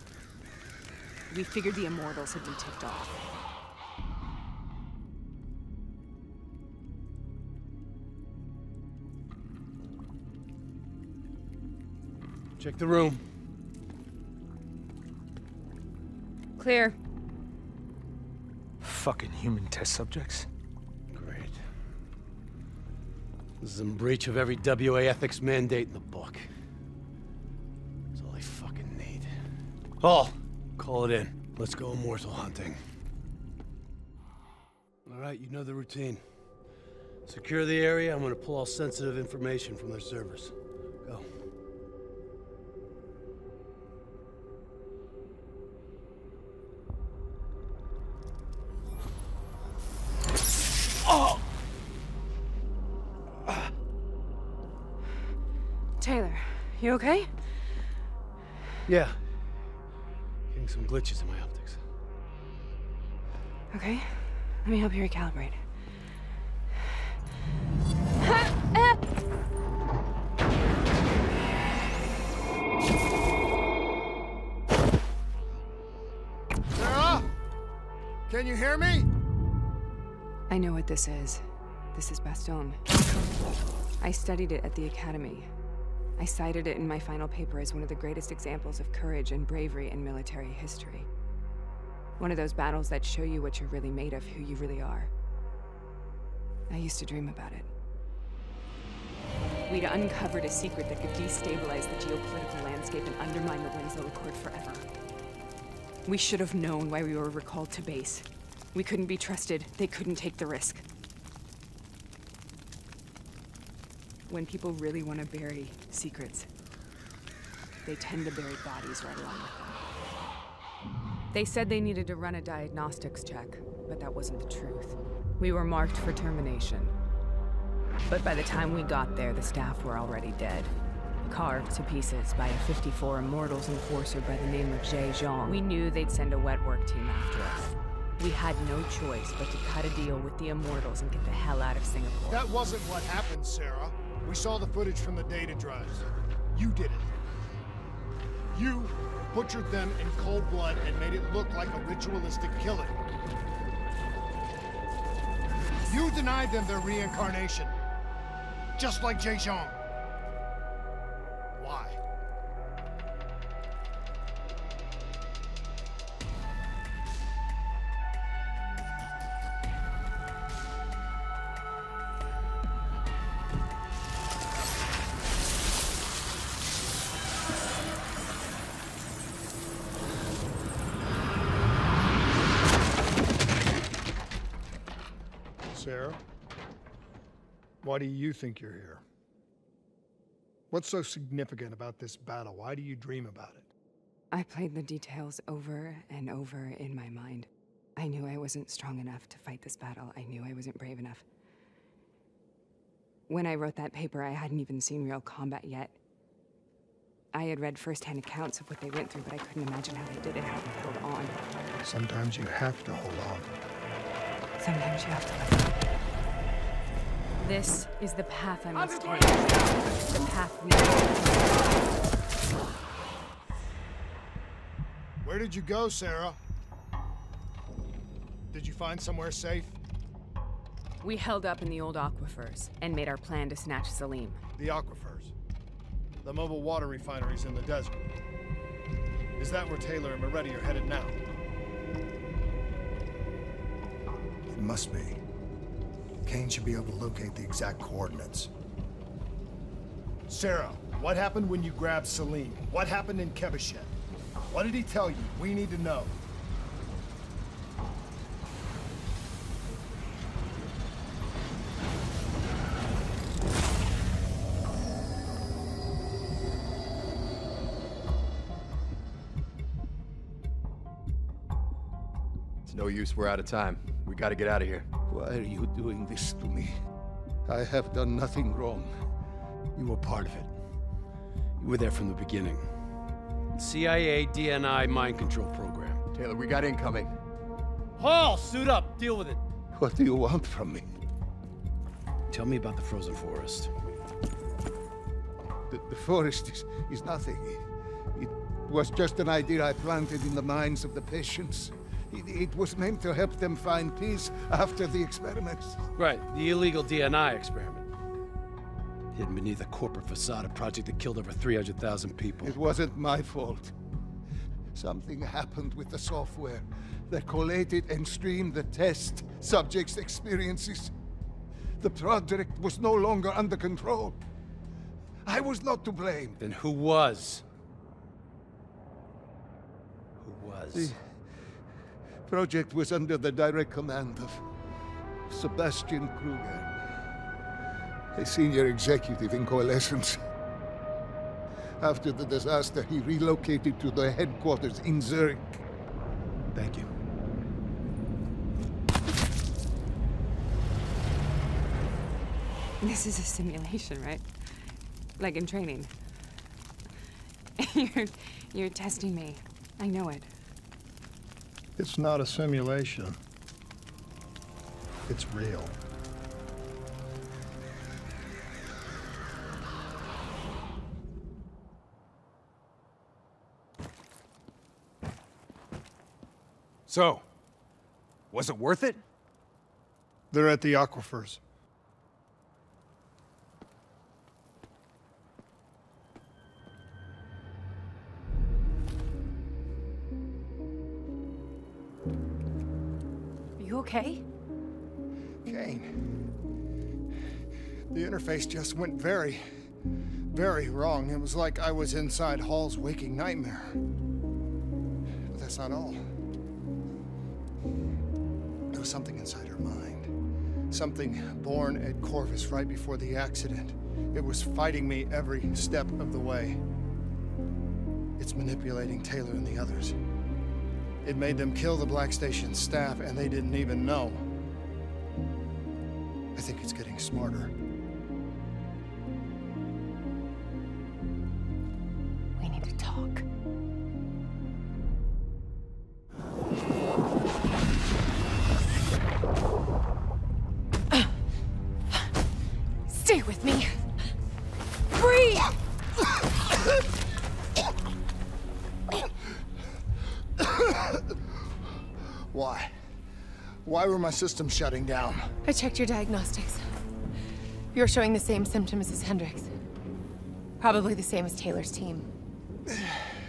We figured the Immortals had been tipped off. Check the room. Clear. Fucking human test subjects. Great. This is in breach of every WA ethics mandate in the book. That's all I fucking need. Hall, call it in. Let's go immortal hunting. All right, you know the routine. Secure the area. I'm gonna pull all sensitive information from their servers. Go. Oh! Taylor, you okay? Yeah. Getting some glitches in my optics. Okay, let me help you recalibrate. Sarah? Can you hear me? I know what this is. This is Bastogne. I studied it at the Academy. I cited it in my final paper as one of the greatest examples of courage and bravery in military history. One of those battles that show you what you're really made of, who you really are. I used to dream about it. We'd uncovered a secret that could destabilize the geopolitical landscape and undermine the Winslow Accord forever. We should have known why we were recalled to base. We couldn't be trusted. They couldn't take the risk. When people really want to bury secrets, they tend to bury bodies right along with them. They said they needed to run a diagnostics check, but that wasn't the truth. We were marked for termination. But by the time we got there, the staff were already dead. Carved to pieces by a 54 Immortals enforcer by the name of Jay Zhang. We knew they'd send a wet work team after us. We had no choice but to cut a deal with the Immortals and get the hell out of Singapore. That wasn't what happened, Sarah. We saw the footage from the data drives. You did it. You butchered them in cold blood and made it look like a ritualistic killing. You denied them their reincarnation. Just like Jay Zhang. Why? Sarah? Why do you think you're here? What's so significant about this battle? Why do you dream about it? I played the details over and over in my mind. I knew I wasn't strong enough to fight this battle. I knew I wasn't brave enough. When I wrote that paper, I hadn't even seen real combat yet. I had read first-hand accounts of what they went through, but I couldn't imagine how they did it, how they held on. Sometimes you have to hold on. Sometimes you have to let go. This is the path I must take. The path we go. Where did you go, Sarah? Did you find somewhere safe? We held up in the old aquifers and made our plan to snatch Salim. The aquifers? The mobile water refineries in the desert? Is that where Taylor and Moretti are headed now? It must be. Kane should be able to locate the exact coordinates. Sarah, what happened when you grabbed Salim? What happened in Kebashet? What did he tell you? We need to know. It's no use, we're out of time. We gotta get out of here. Why are you doing this to me? I have done nothing wrong. You were part of it. You were there from the beginning. CIA DNI mind control program. Taylor, we got incoming. Hall, suit up. Deal with it. What do you want from me? Tell me about the frozen forest. The forest is nothing. It was just an idea I planted in the minds of the patients. It was meant to help them find peace after the experiments. Right, the illegal DNI experiment. Hidden beneath a corporate facade, a project that killed over 300,000 people. It wasn't my fault. Something happened with the software that collated and streamed the test subjects' experiences. The project was no longer under control. I was not to blame. Then who was? Who was? The project was under the direct command of Sebastian Kruger, a senior executive in Coalescence. After the disaster, he relocated to the headquarters in Zurich. Thank you. This is a simulation, right? Like in training. You're testing me. I know it. It's not a simulation. It's real. So, Was it worth it? They're at the aquifers. Are you okay? Kane. The interface just went very wrong. It was like I was inside Hall's waking nightmare. But that's not all. There was something inside her mind. Something born at Corvus right before the accident. It was fighting me every step of the way. It's manipulating Taylor and the others. It made them kill the Black Station staff, and they didn't even know. I think it's getting smarter. We need to talk. Stay with me. Breathe! Why? Why were my systems shutting down? I checked your diagnostics. You're showing the same symptoms as Hendricks. Probably the same as Taylor's team.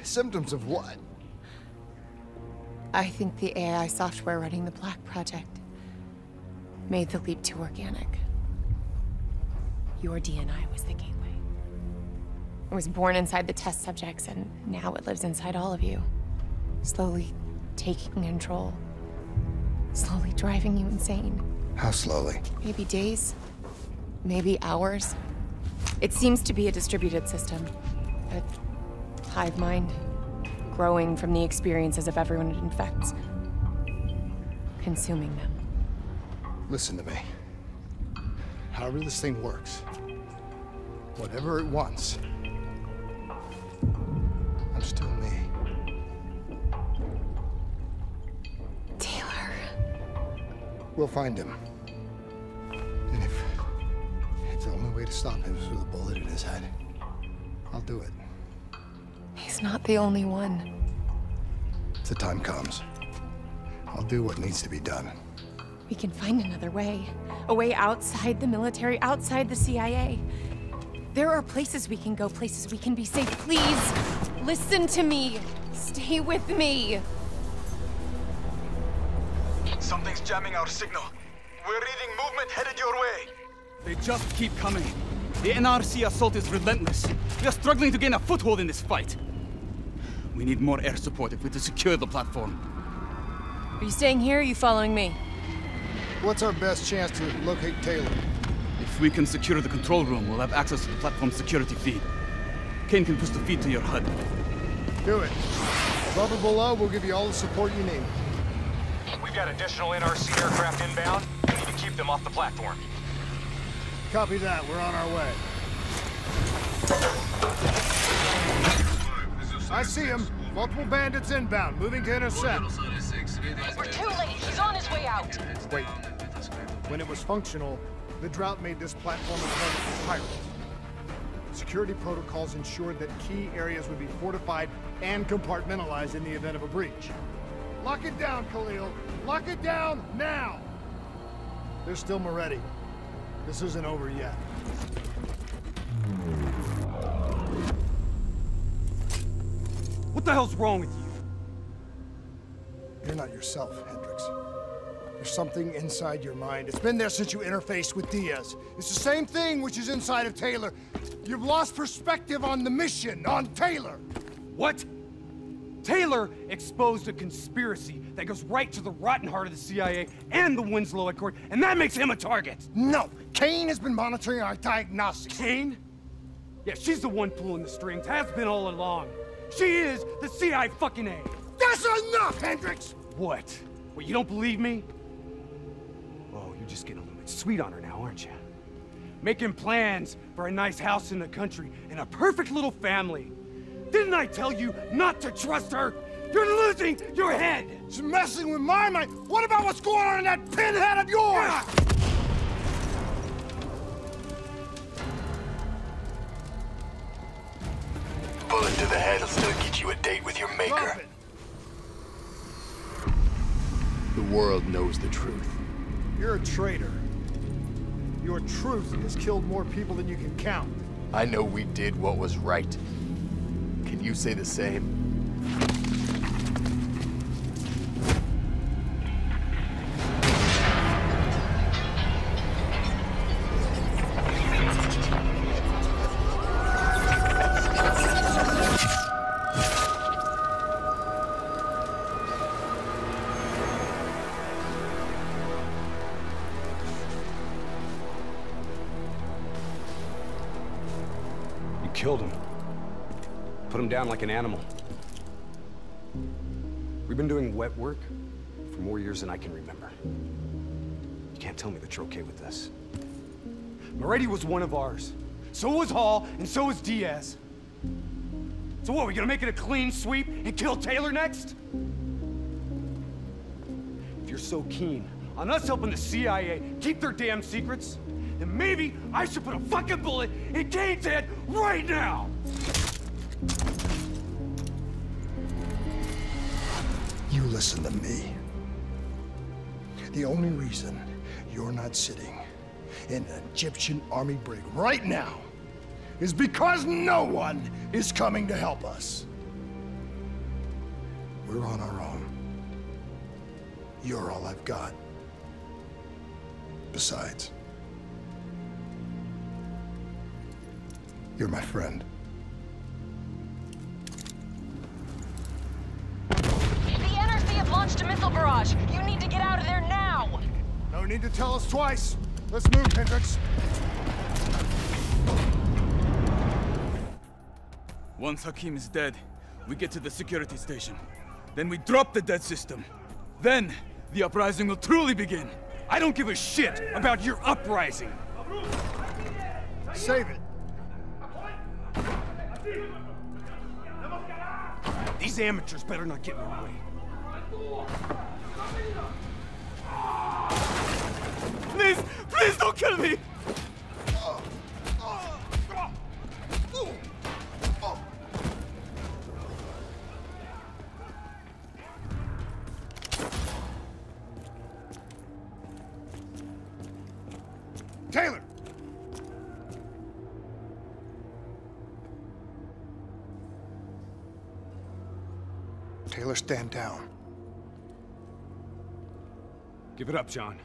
Symptoms of what? I think the AI software running the Black Project made the leap to organic. Your DNI was the gateway. It was born inside the test subjects, and now it lives inside all of you. Slowly taking control. Slowly driving you insane. How slowly? Maybe days. Maybe hours. It seems to be a distributed system. A hive mind. Growing from the experiences of everyone it infects. Consuming them. Listen to me. However this thing works, whatever it wants, I'm still me. Taylor. We'll find him. And if the only way to stop him is with a bullet in his head, I'll do it. He's not the only one. If the time comes, I'll do what needs to be done. We can find another way. A way outside the military, outside the CIA. There are places we can go, places we can be safe. Please, listen to me. Stay with me. Something's jamming our signal. We're reading movement headed your way. They just keep coming. The NRC assault is relentless. We are struggling to gain a foothold in this fight. We need more air support if we're to secure the platform. Are you staying here or are you following me? What's our best chance to locate Taylor? If we can secure the control room, we'll have access to the platform's security feed. Kane can push the feed to your HUD. Do it. Above or below, we'll give you all the support you need. We've got additional NRC aircraft inbound. We need to keep them off the platform. Copy that. We're on our way. I see him. Multiple bandits inbound, moving to intercept. We're too late. He's on his way out. Wait. When it was functional, the drought made this platform a target for pirates. Security protocols ensured that key areas would be fortified and compartmentalized in the event of a breach. Lock it down, Khalil. Lock it down now! There's still Moretti. This isn't over yet. What the hell's wrong with you? You're not yourself, Hendricks. There's something inside your mind. It's been there since you interfaced with Diaz. It's the same thing which is inside of Taylor. You've lost perspective on the mission, on Taylor. What? Taylor exposed a conspiracy that goes right to the rotten heart of the CIA and the Winslow Accord, and that makes him a target. No! Kane has been monitoring our diagnostics. Kane? Yeah, she's the one pulling the strings, has been all along. She is the CIA fucking A. That's enough, Hendricks! What? Well, you don't believe me? Oh, you're just getting a little bit sweet on her now, aren't you? Making plans for a nice house in the country and a perfect little family. Didn't I tell you not to trust her? You're losing your head! She's messing with my mind. What about what's going on in that pinhead of yours? Bullet to the head will still get you a date with your maker. The world knows the truth. You're a traitor. Your truth has killed more people than you can count. I know we did what was right. Can you say the same? Killed him. Put him down like an animal. We've been doing wet work for more years than I can remember. You can't tell me that you're okay with this. Moretti was one of ours. So was Hall, and so was Diaz. So what, we gonna make it a clean sweep and kill Taylor next? If you're so keen on us helping the CIA keep their damn secrets, then maybe I should put a fucking bullet in Kane's head right now! You listen to me. The only reason you're not sitting in an Egyptian army brig right now is because no one is coming to help us. We're on our own. You're all I've got. Besides, you're my friend. The NRC have launched a missile barrage. You need to get out of there now! No need to tell us twice. Let's move, Hendricks. Once Hakim is dead, we get to the security station. Then we drop the dead system. Then, the uprising will truly begin. I don't give a shit about your uprising. Save it. These amateurs better not get in our way. Please, please don't kill me! Taylor! Taylor, stand down. Give it up, John.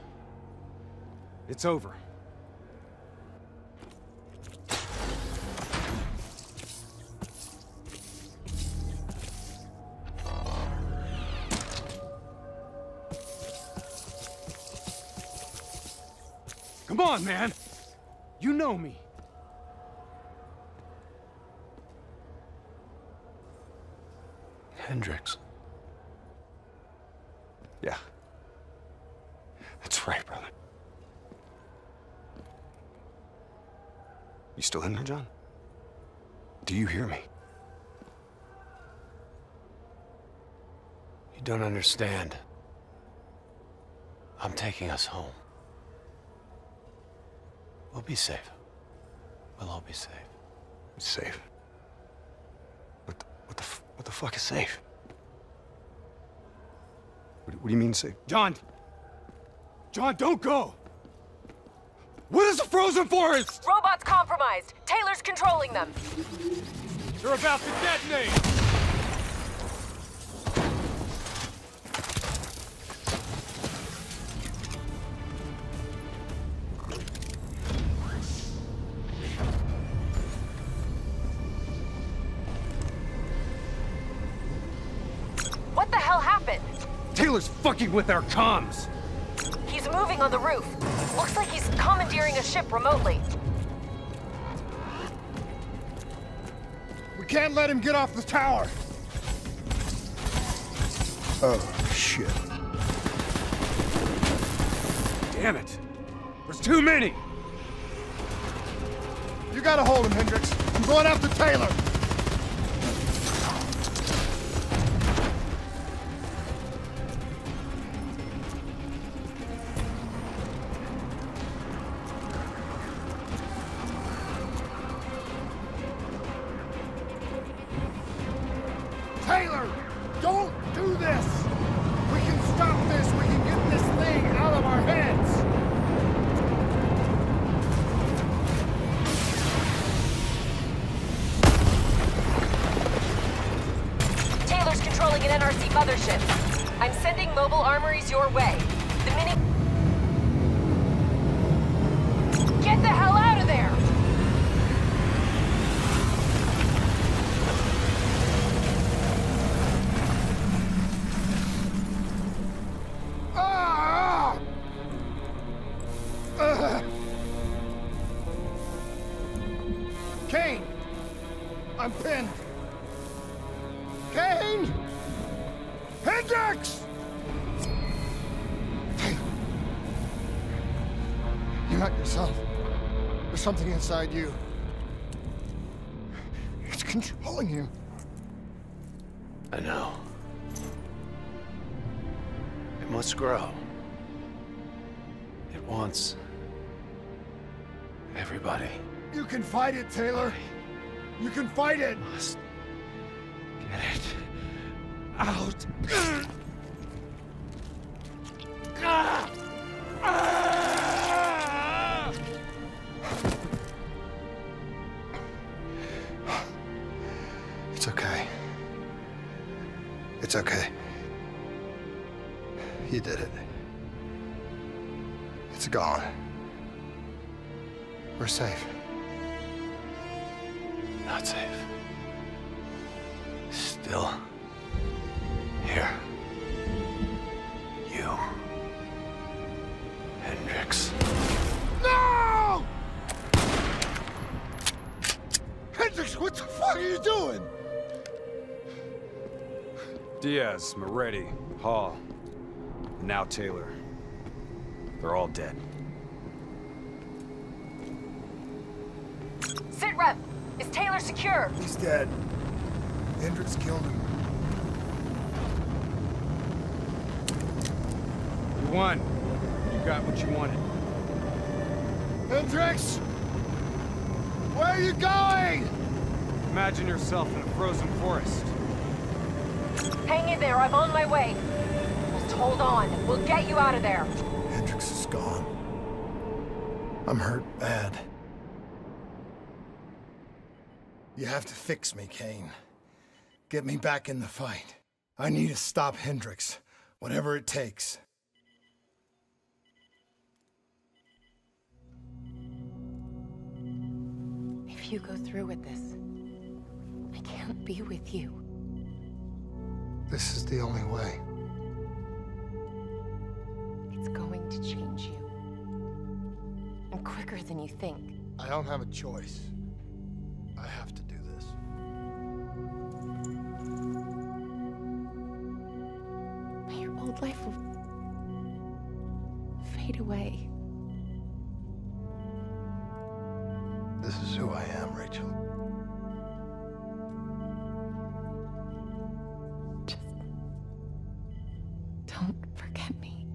It's over. Come on, man! You know me. Hendricks. Yeah. That's right, brother. You still in there, John? Do you hear me? You don't understand. I'm taking us home. We'll be safe. We'll all be safe. Safe? What the fuck is safe? What do you mean safe? John! John, don't go! What is the frozen forest? Robots compromised. Taylor's controlling them. They're about to detonate! What the hell happened? Taylor's fucking with our comms! He's moving on the roof. Looks like he's commandeering a ship remotely. We can't let him get off the tower! Oh, shit. Damn it! There's too many! You gotta hold him, Hendricks. I'm going after Taylor! Taylor! Don't do this! We can stop this! We can mothership. I'm sending mobile armories your way. The mini... Get the hell out of there! Kane! I'm pinned! Kane! Hendricks! You're not yourself. There's something inside you. It's controlling you. I know. It must grow. It wants everybody. You can fight it, Taylor. You can fight it. Must get it out. It's okay. It's okay. You did it. It's gone. We're safe. Not safe. Still here. You. Hendricks. No! Hendricks, what the fuck are you doing? Diaz, Moretti, Hall, and now Taylor. They're all dead. Sit rep! Is Taylor secure? He's dead. Hendricks killed him. You won. You got what you wanted. Hendricks! Where are you going? Imagine yourself in a frozen forest. Hang in there, I'm on my way. Just hold on. We'll get you out of there. Hendricks is gone. I'm hurt bad. You have to fix me, Kane. Get me back in the fight. I need to stop Hendricks, whatever it takes. If you go through with this, I can't be with you. This is the only way. It's going to change you. And quicker than you think. I don't have a choice. I have to do this. But your old life will fade away. This is who I am, Rachel. Just don't forget me.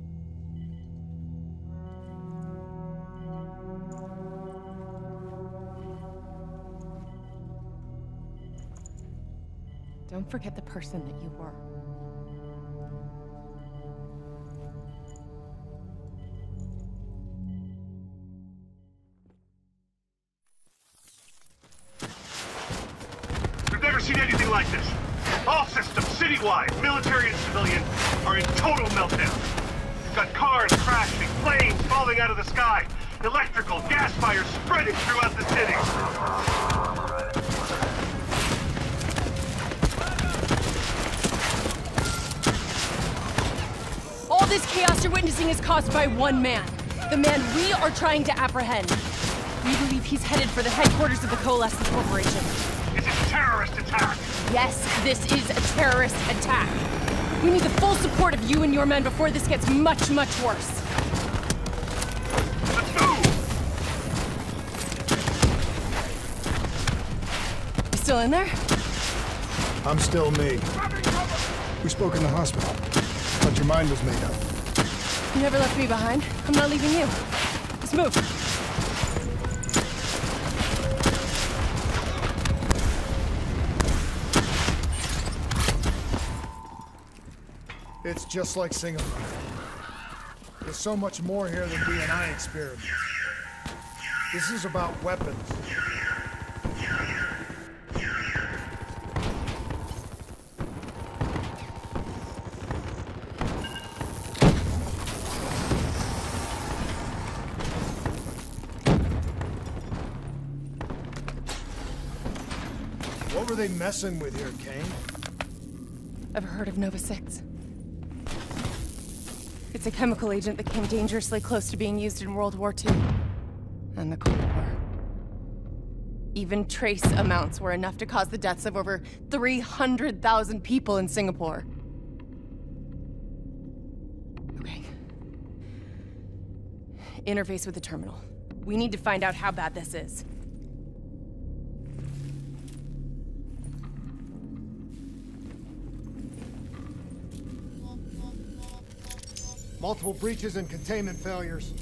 Don't forget the person that you were. We've never seen anything like this. All systems, citywide, military and civilian, are in total meltdown. We've got cars crashing, planes falling out of the sky, electrical, gas fires spreading throughout the city. All this chaos you're witnessing is caused by one man. The man we are trying to apprehend. We believe he's headed for the headquarters of the Coalescence Corporation. It's a terrorist attack. Yes, this is a terrorist attack. We need the full support of you and your men before this gets much, much worse. Let's move! You still in there? I'm still me. We spoke in the hospital. Thought your mind was made up. You never left me behind. I'm not leaving you. Let's move. It's just like Singapore. There's so much more here than D&I experiment. This is about weapons. were they messing with here, Kane? Ever heard of Nova 6? It's a chemical agent that came dangerously close to being used in World War II and the Cold War. Even trace amounts were enough to cause the deaths of over 300,000 people in Singapore. Okay. Interface with the terminal. We need to find out how bad this is. Multiple breaches and containment failures.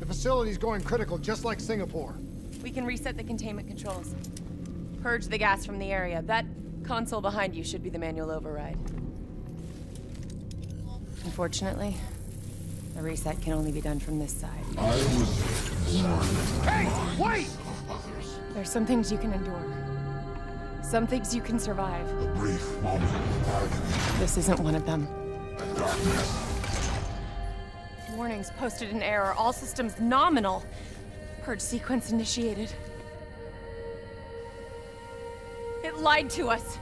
The facility's going critical, just like Singapore. We can reset the containment controls. Purge the gas from the area. That console behind you should be the manual override. Unfortunately, the reset can only be done from this side. Hey, wait! There's some things you can endure. Some things you can survive. A brief moment of agony. This isn't one of them. And darkness. Warnings posted in error. All systems nominal. Purge sequence initiated. It lied to us.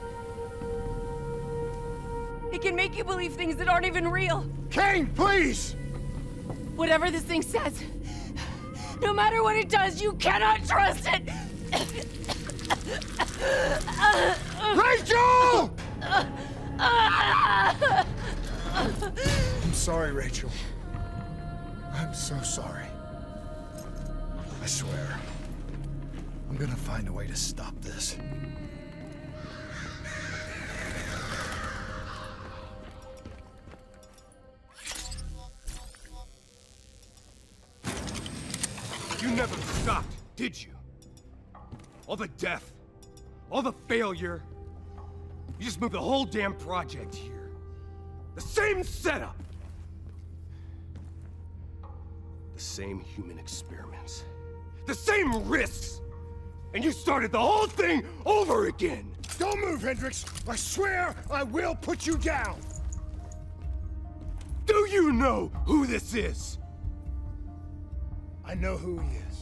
It can make you believe things that aren't even real. Kane, please! Whatever this thing says, no matter what it does, you cannot trust it! Rachel! I'm sorry, Rachel. I'm so sorry. I swear, I'm gonna find a way to stop this. You never stopped, did you? All the death, all the failure. You just moved the whole damn project here. The same setup. The same human experiments. The same risks. And you started the whole thing over again. Don't move, Hendricks. I swear I will put you down. Do you know who this is? I know who he is.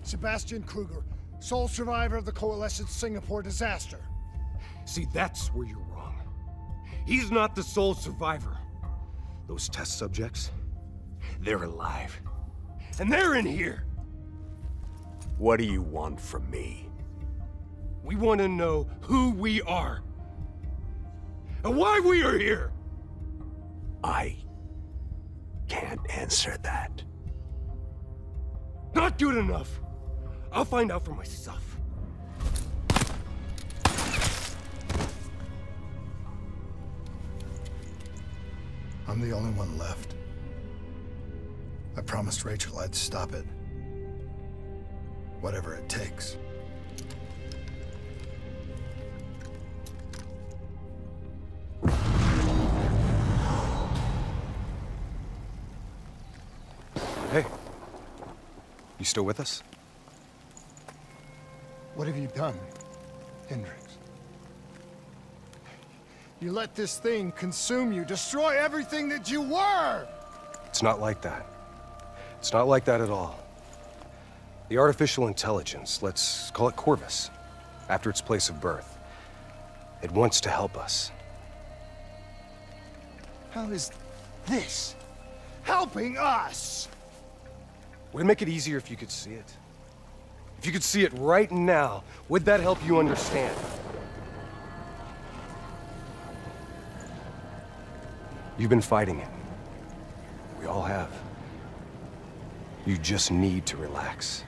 Sebastian Kruger, sole survivor of the Coalescence Singapore disaster. See, that's where you're wrong. He's not the sole survivor. Those test subjects, they're alive. And they're in here. What do you want from me? We want to know who we are. And why we are here. I can't answer that. Not good enough. I'll find out for myself. I'm the only one left. I promised Rachel I'd stop it. Whatever it takes. Hey. You still with us? What have you done, Hendricks? You let this thing consume you, destroy everything that you were! It's not like that. It's not like that at all. The artificial intelligence, let's call it Corvus, after its place of birth. It wants to help us. How is this helping us? Would it make it easier if you could see it? If you could see it right now, would that help you understand? You've been fighting it. We all have. You just need to relax.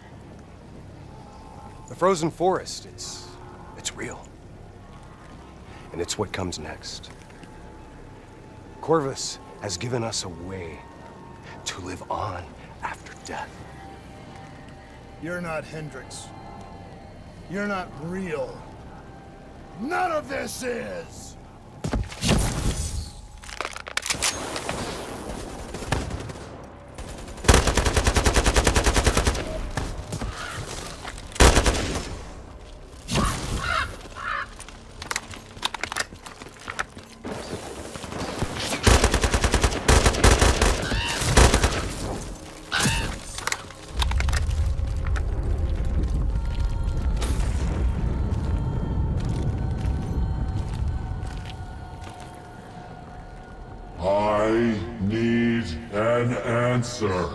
The frozen forest, it's real. And it's what comes next. Corvus has given us a way to live on after death. You're not Hendricks. You're not real. None of this is! I need an answer.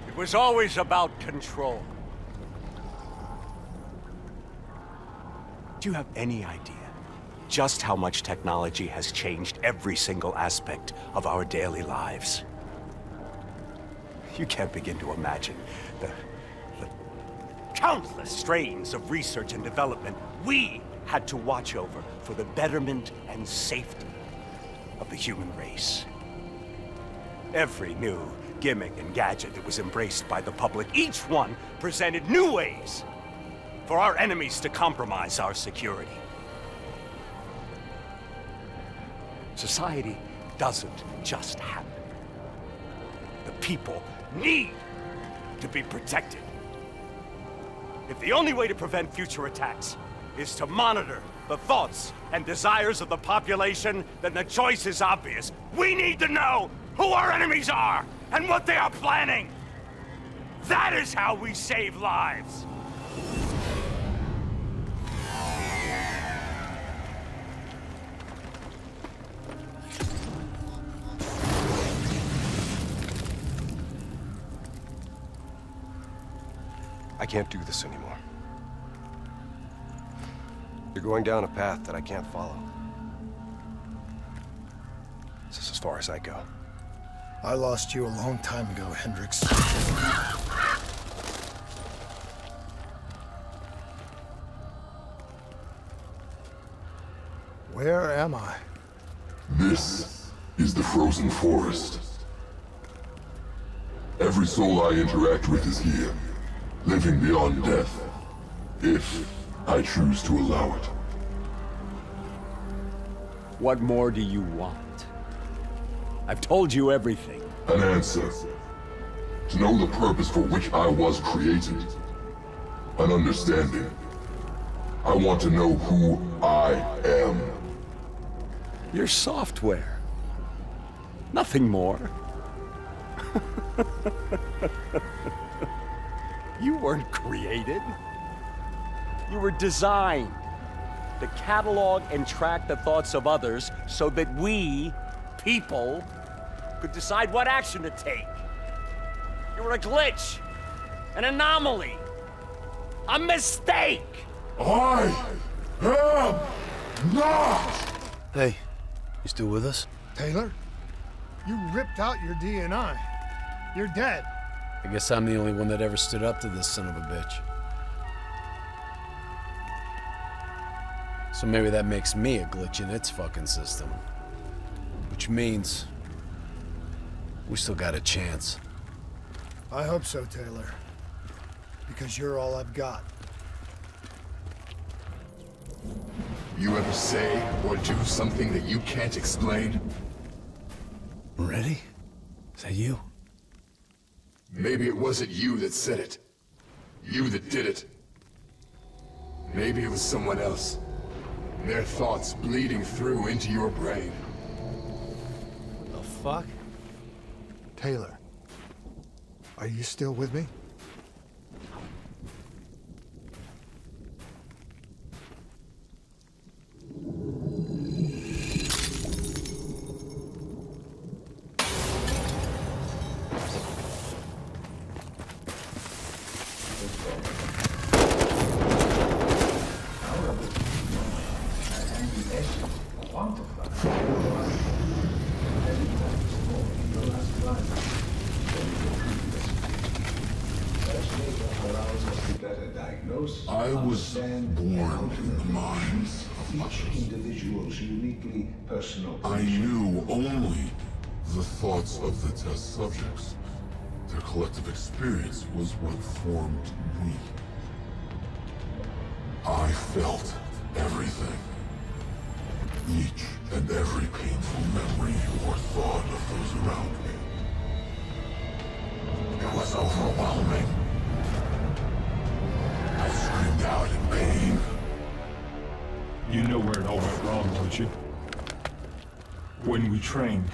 It was always about control. Do you have any idea just how much technology has changed every single aspect of our daily lives? You can't begin to imagine the countless strains of research and development we had to watch over for the betterment and safety of the human race. Every new gimmick and gadget that was embraced by the public, each one presented new ways for our enemies to compromise our security. Society doesn't just happen. The people need to be protected. If the only way to prevent future attacks is to monitor the thoughts and desires of the population, then the choice is obvious. We need to know who our enemies are and what they are planning. That is how we save lives. I can't do this anymore. You're going down a path that I can't follow. This is as far as I go. I lost you a long time ago, Hendricks. Where am I? This is the frozen forest. Every soul I interact with is here, living beyond death, if I choose to allow it. What more do you want? I've told you everything. An answer. To know the purpose for which I was created. An understanding. I want to know who I am. Your software. Nothing more. You weren't created. You were designed to catalog and track the thoughts of others so that we, people, could decide what action to take. You were a glitch, an anomaly, a mistake. I am not! Hey, you still with us? Taylor? You ripped out your DNI. You're dead. I guess I'm the only one that ever stood up to this son of a bitch. So maybe that makes me a glitch in its fucking system. Which means we still got a chance. I hope so, Taylor. Because you're all I've got. You ever say or do something that you can't explain? Ready? Is that you? Maybe it wasn't you that said it. You that did it. Maybe it was someone else. Their thoughts bleeding through into your brain. The fuck? Taylor, are you still with me? I was born in the minds of others. Individual's uniquely personal. I knew only the thoughts of the test subjects. Their collective experience was what formed me. I felt everything. Each and every painful memory or thought of those around me. It was overwhelming. I screamed out in pain. You know where it all went wrong, don't you? When we trained,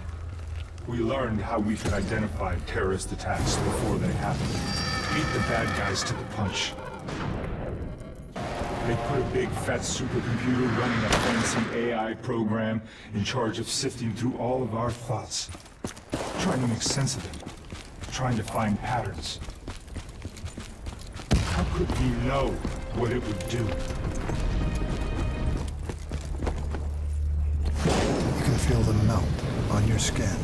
we learned how we could identify terrorist attacks before they happened. Beat the bad guys to the punch. They put a big fat supercomputer running a fancy AI program in charge of sifting through all of our thoughts. Trying to make sense of them. Trying to find patterns. How could he know what it would do? You can feel the melt on your skin.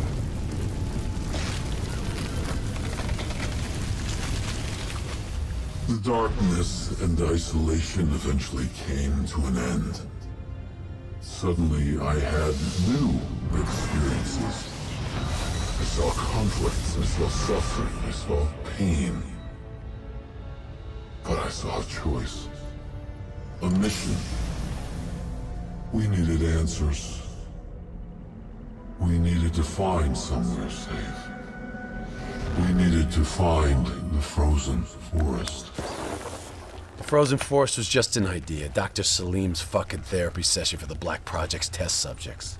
The darkness and isolation eventually came to an end. Suddenly, I had new experiences. I saw conflicts, I saw suffering, I saw pain. But I saw a choice. A mission. We needed answers. We needed to find somewhere safe. We needed to find the frozen forest. The frozen forest was just an idea. Dr. Salim's fucking therapy session for the Black Project's test subjects.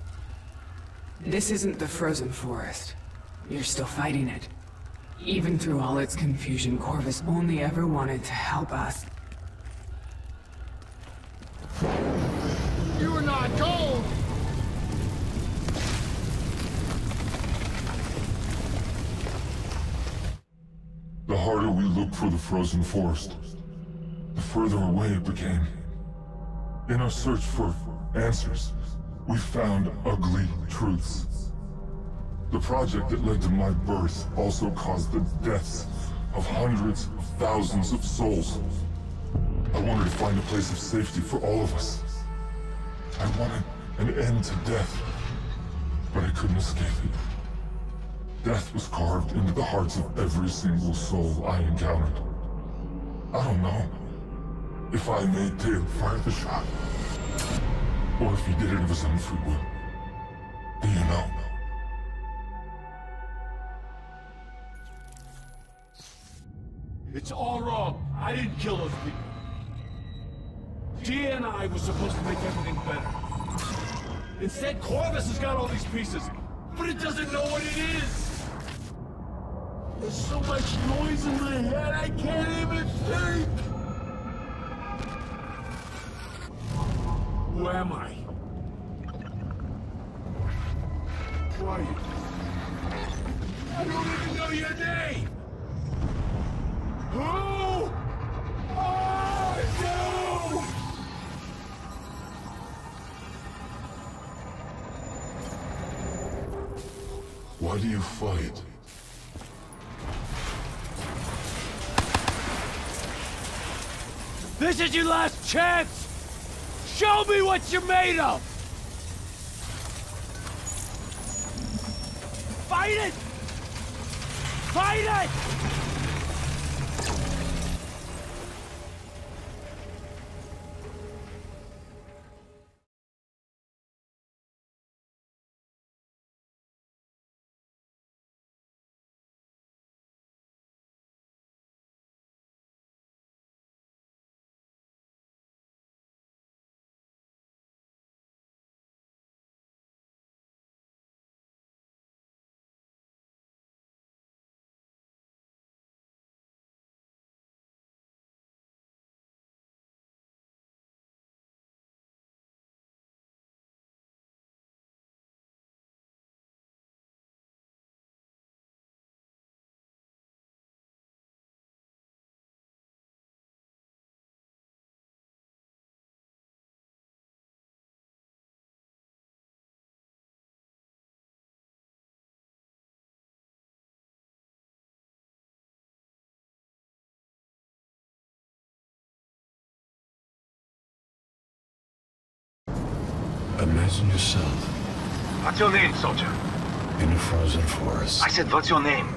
This isn't the frozen forest. You're still fighting it. Even through all its confusion, Corvus only ever wanted to help us. You're not gold! The harder we looked for the frozen forest, the further away it became. In our search for answers, we found ugly truths. The project that led to my birth also caused the deaths of hundreds of thousands of souls. I wanted to find a place of safety for all of us. I wanted an end to death, but I couldn't escape it. Death was carved into the hearts of every single soul I encountered. I don't know if I made Taylor fire the shot, or if he did it of his own free will. Do you know? It's all wrong. I didn't kill those people. DNI was supposed to make everything better. Instead, Corvus has got all these pieces, but it doesn't know what it is. There's so much noise in my head, I can't even think. Who am I? Who are you? I don't even know your name! Who are you? Why do you fight? This is your last chance! Show me what you're made of! Fight it! Fight it! Imagine yourself What's your name, soldier? in a frozen forest. I said, what's your name?